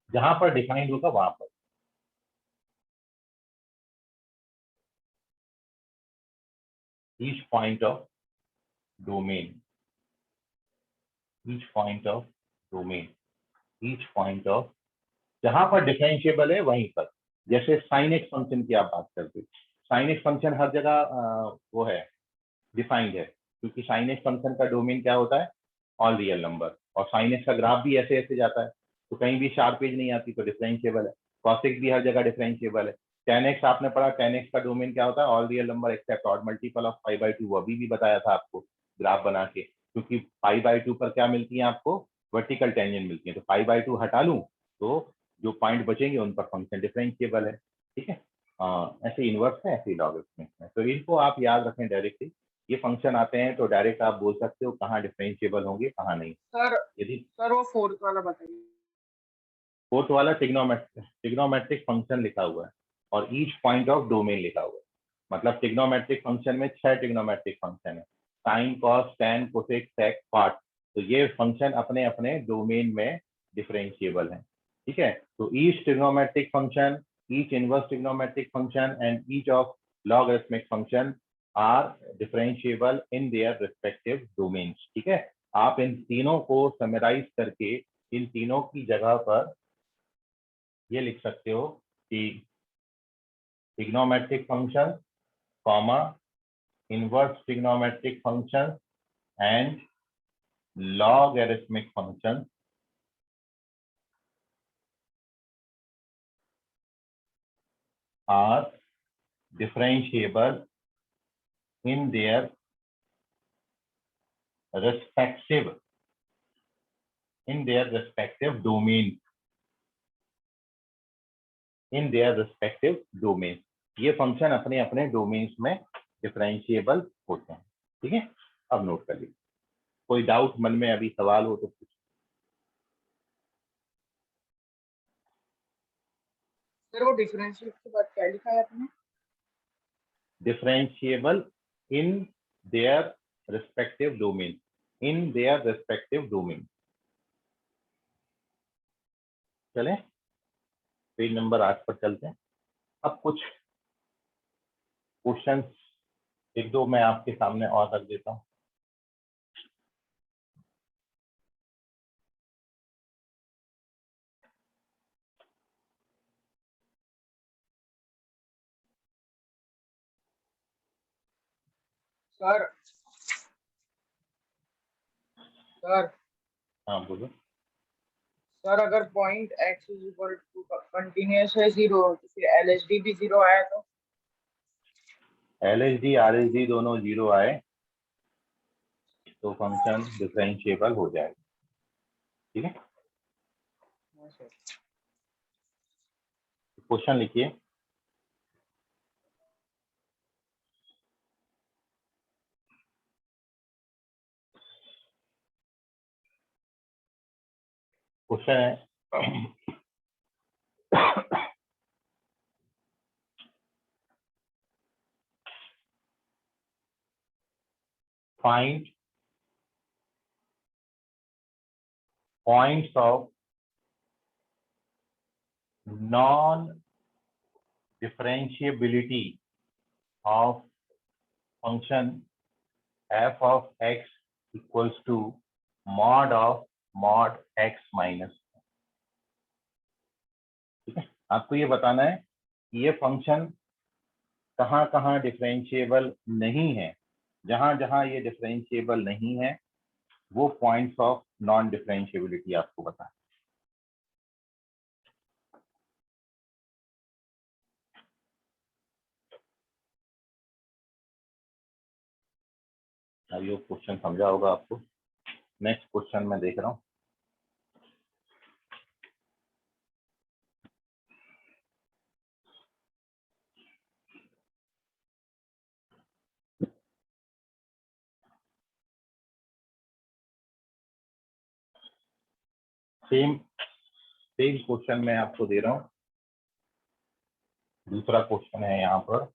जहां पर डिफाइंड होगा वहां पर। Each point of domain, each point of domain, each point of जहां पर डिफरेंशिएबल है वहीं पर। जैसे साइन एक्स फंक्शन की आप बात करते हो, साइन एक्स फंक्शन हर जगह वो है, डिफाइंड है, क्योंकि साइन एक्स फंक्शन का डोमेन क्या होता है, ऑल रियल नंबर, और साइन एक्स का ग्राफ भी ऐसे ऐसे जाता है, तो कहीं भी शार्प एज नहीं आती, तो डिफरेंशिएबल है। कॉस एक्स भी हर जगह डिफरेंशिएबल है। टेन एक्स आपने पढ़ा, टेन एक्स का डोमेन क्या होता है, all real number except odd multiple of pi by 2, अभी भी बताया था आपको ग्राफ बना के, क्योंकि पाई बाई 2 पर क्या मिलती है आपको, वर्टिकल टेंजेंट मिलती है, तो पाई बाई 2 हटा लूं तो जो पॉइंट बचेंगे उन पर फंक्शन डिफरेंशिएबल है। ठीक है, ऐसे इनवर्स है, ऐसे लॉगरिथमिक है, तो इनको आप याद रखें डायरेक्टली। ये फंक्शन आते हैं तो डायरेक्ट आप बोल सकते हो कहाँ डिफरेंशिएबल होंगे कहाँ नहीं। सर यदि सर वो फोर्थ वाला बताइए। फोर्थ वाला ट्रिग्नोमेट्रिक फंक्शन लिखा हुआ है और ईच पॉइंट ऑफ डोमेन लिखा हुआ है, मतलब ट्रिग्नोमेट्रिक फंक्शन में 6 ट्रिग्नोमेट्रिक फंक्शन है, sine cos tan cosec sec cot, तो ये फंक्शन अपने अपने डोमेन में डिफरेंशिएबल है। ठीक है, तो each trigonometric function, each inverse trigonometric function and each of logarithmic function are differentiable in their respective domains. ठीक है, आप इन तीनों को समराइज करके इन तीनों की जगह पर ये लिख सकते हो कि trigonometric function comma inverse trigonometric function and logarithmic function are differentiable in their respective domains, in their respective domains। ये फंक्शन अपने अपने डोमेन्स में डिफरेंशिएबल होते हैं। ठीक है, अब नोट कर लीजिए, कोई डाउट मन में अभी सवाल हो तो पूछिए। सर वो डिफरेंशिएट के बाद क्या लिखा है आपने? Differentiable in their respective domain, in their respective domain. चलें, पेज नंबर 8 पर चलते हैं। अब कुछ क्वेश्चंस एक दो मैं आपके सामने और रख देता हूं। सर सर हाँ बोलो। सर अगर point x is equal to continuous है 0, तो फिर LHD भी 0 आया तो? LHD RHD दोनों 0 आए तो फंक्शन डिफरेंशिएबल हो जाएगा। ठीक है, हाँ सर। क्वेश्चन लिखिए। क्वेश्चन है find points of non-differentiability of function f of x equals to mod of mod x minus। ठीक है, आपको ये बताना है कि ये फंक्शन कहाँ कहाँ डिफरेंशिएबल नहीं है, जहां जहां ये डिफरेंशिएबल नहीं है वो पॉइंट्स ऑफ नॉन डिफरेंशिएबिलिटी आपको बताना। अब ये क्वेश्चन समझा होगा आपको। नेक्स्ट क्वेश्चन मैं देख रहा हूँ। सेम क्वेश्चन मैं आपको दे रहा हूँ। दूसरा क्वेश्चन है यहाँ पर,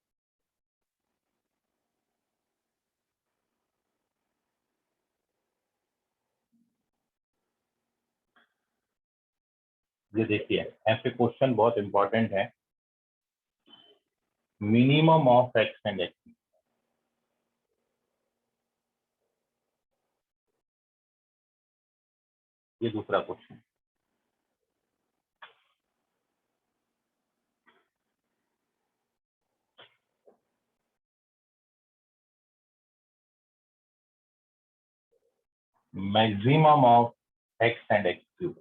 ये देखिए, ऐसे क्वेश्चन बहुत इंपॉर्टेंट है। Minimum of x and x, ये दूसरा question. Maximum of x and x cube.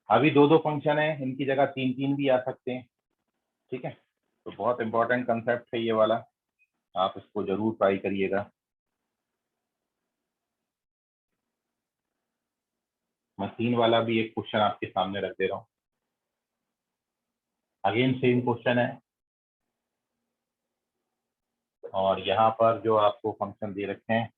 अभी दो दो फंक्शन है, इनकी जगह तीन तीन भी आ सकते हैं, ठीक है। तो बहुत इंपॉर्टेंट कंसेप्ट है ये वाला, आप इसको जरूर ट्राई करिएगा। मैं 3 वाला भी एक क्वेश्चन आपके सामने रख दे रहा हूँ। अगेन सेम क्वेश्चन है, और यहाँ पर जो आपको फंक्शन दे रखे हैं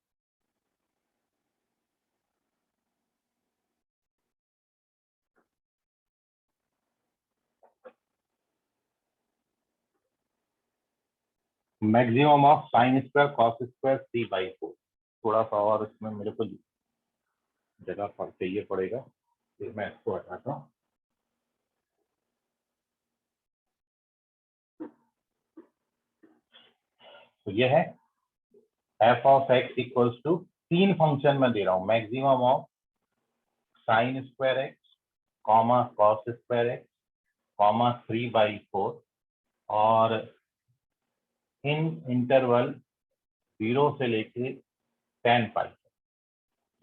maximum of sine square cos square 3/4। थोड़ा सा और इसमें मेरे को जगह पर चाहिए पड़ेगा, फिर मैं इसको हटाता हूँ। तो ये है F of X equals to 3 function में दे रहा हूँ, maximum of sine square X comma cos square X comma 3/4 और इन इंटरवल 0 से लेके 10 पाई,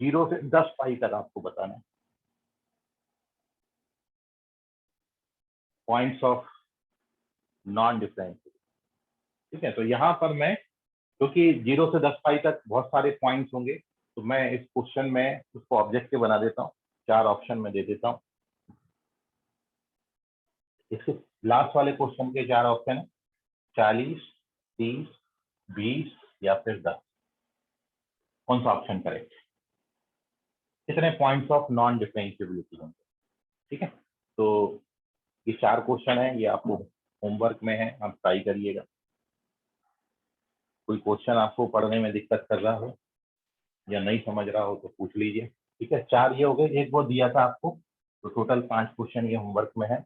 0 से 10 पाई तक आपको बताना है। पॉइंट्स ऑफ नॉन डिफरेंशिएबल, ठीक है। तो यहाँ पर मैं, क्योंकि 0 से 10 पाई तक बहुत सारे पॉइंट्स होंगे, तो मैं इस क्वेश्चन में उसको ऑब्जेक्टिव बना देता हूँ, 4 ऑप्शन में दे देता हूँ। इसके लास्ट वाले क्वेश्चन के 4 ऑप्शन है, 40, 30, 20 या फिर 10। कौन सा ऑप्शन करेक्ट? कितने पॉइंट्स ऑफ नॉन डिफरेंशिएबिलिटी होंगे, ठीक है। तो ये 4 क्वेश्चन है, ये आपको होमवर्क में है, आप ट्राई करिएगा। कोई क्वेश्चन आपको पढ़ने में दिक्कत कर रहा हो या नहीं समझ रहा हो तो पूछ लीजिए, ठीक है। 4 ये हो गए, एक वो दिया था आपको, तो टोटल 5 क्वेश्चन ये होमवर्क में है।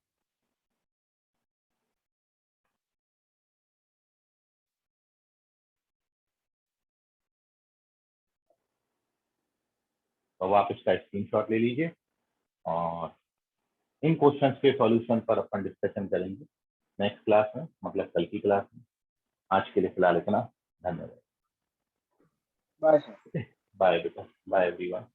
तो आप इसका स्क्रीनशॉट ले लीजिए और इन क्वेश्चंस के सॉल्यूशन पर अपन डिस्कशन करेंगे नेक्स्ट क्लास में, मतलब कल की क्लास में। आज के लिए फिलहाल इतना, धन्यवाद। Bye sir. बाय बेटा, बाय एवरीवन।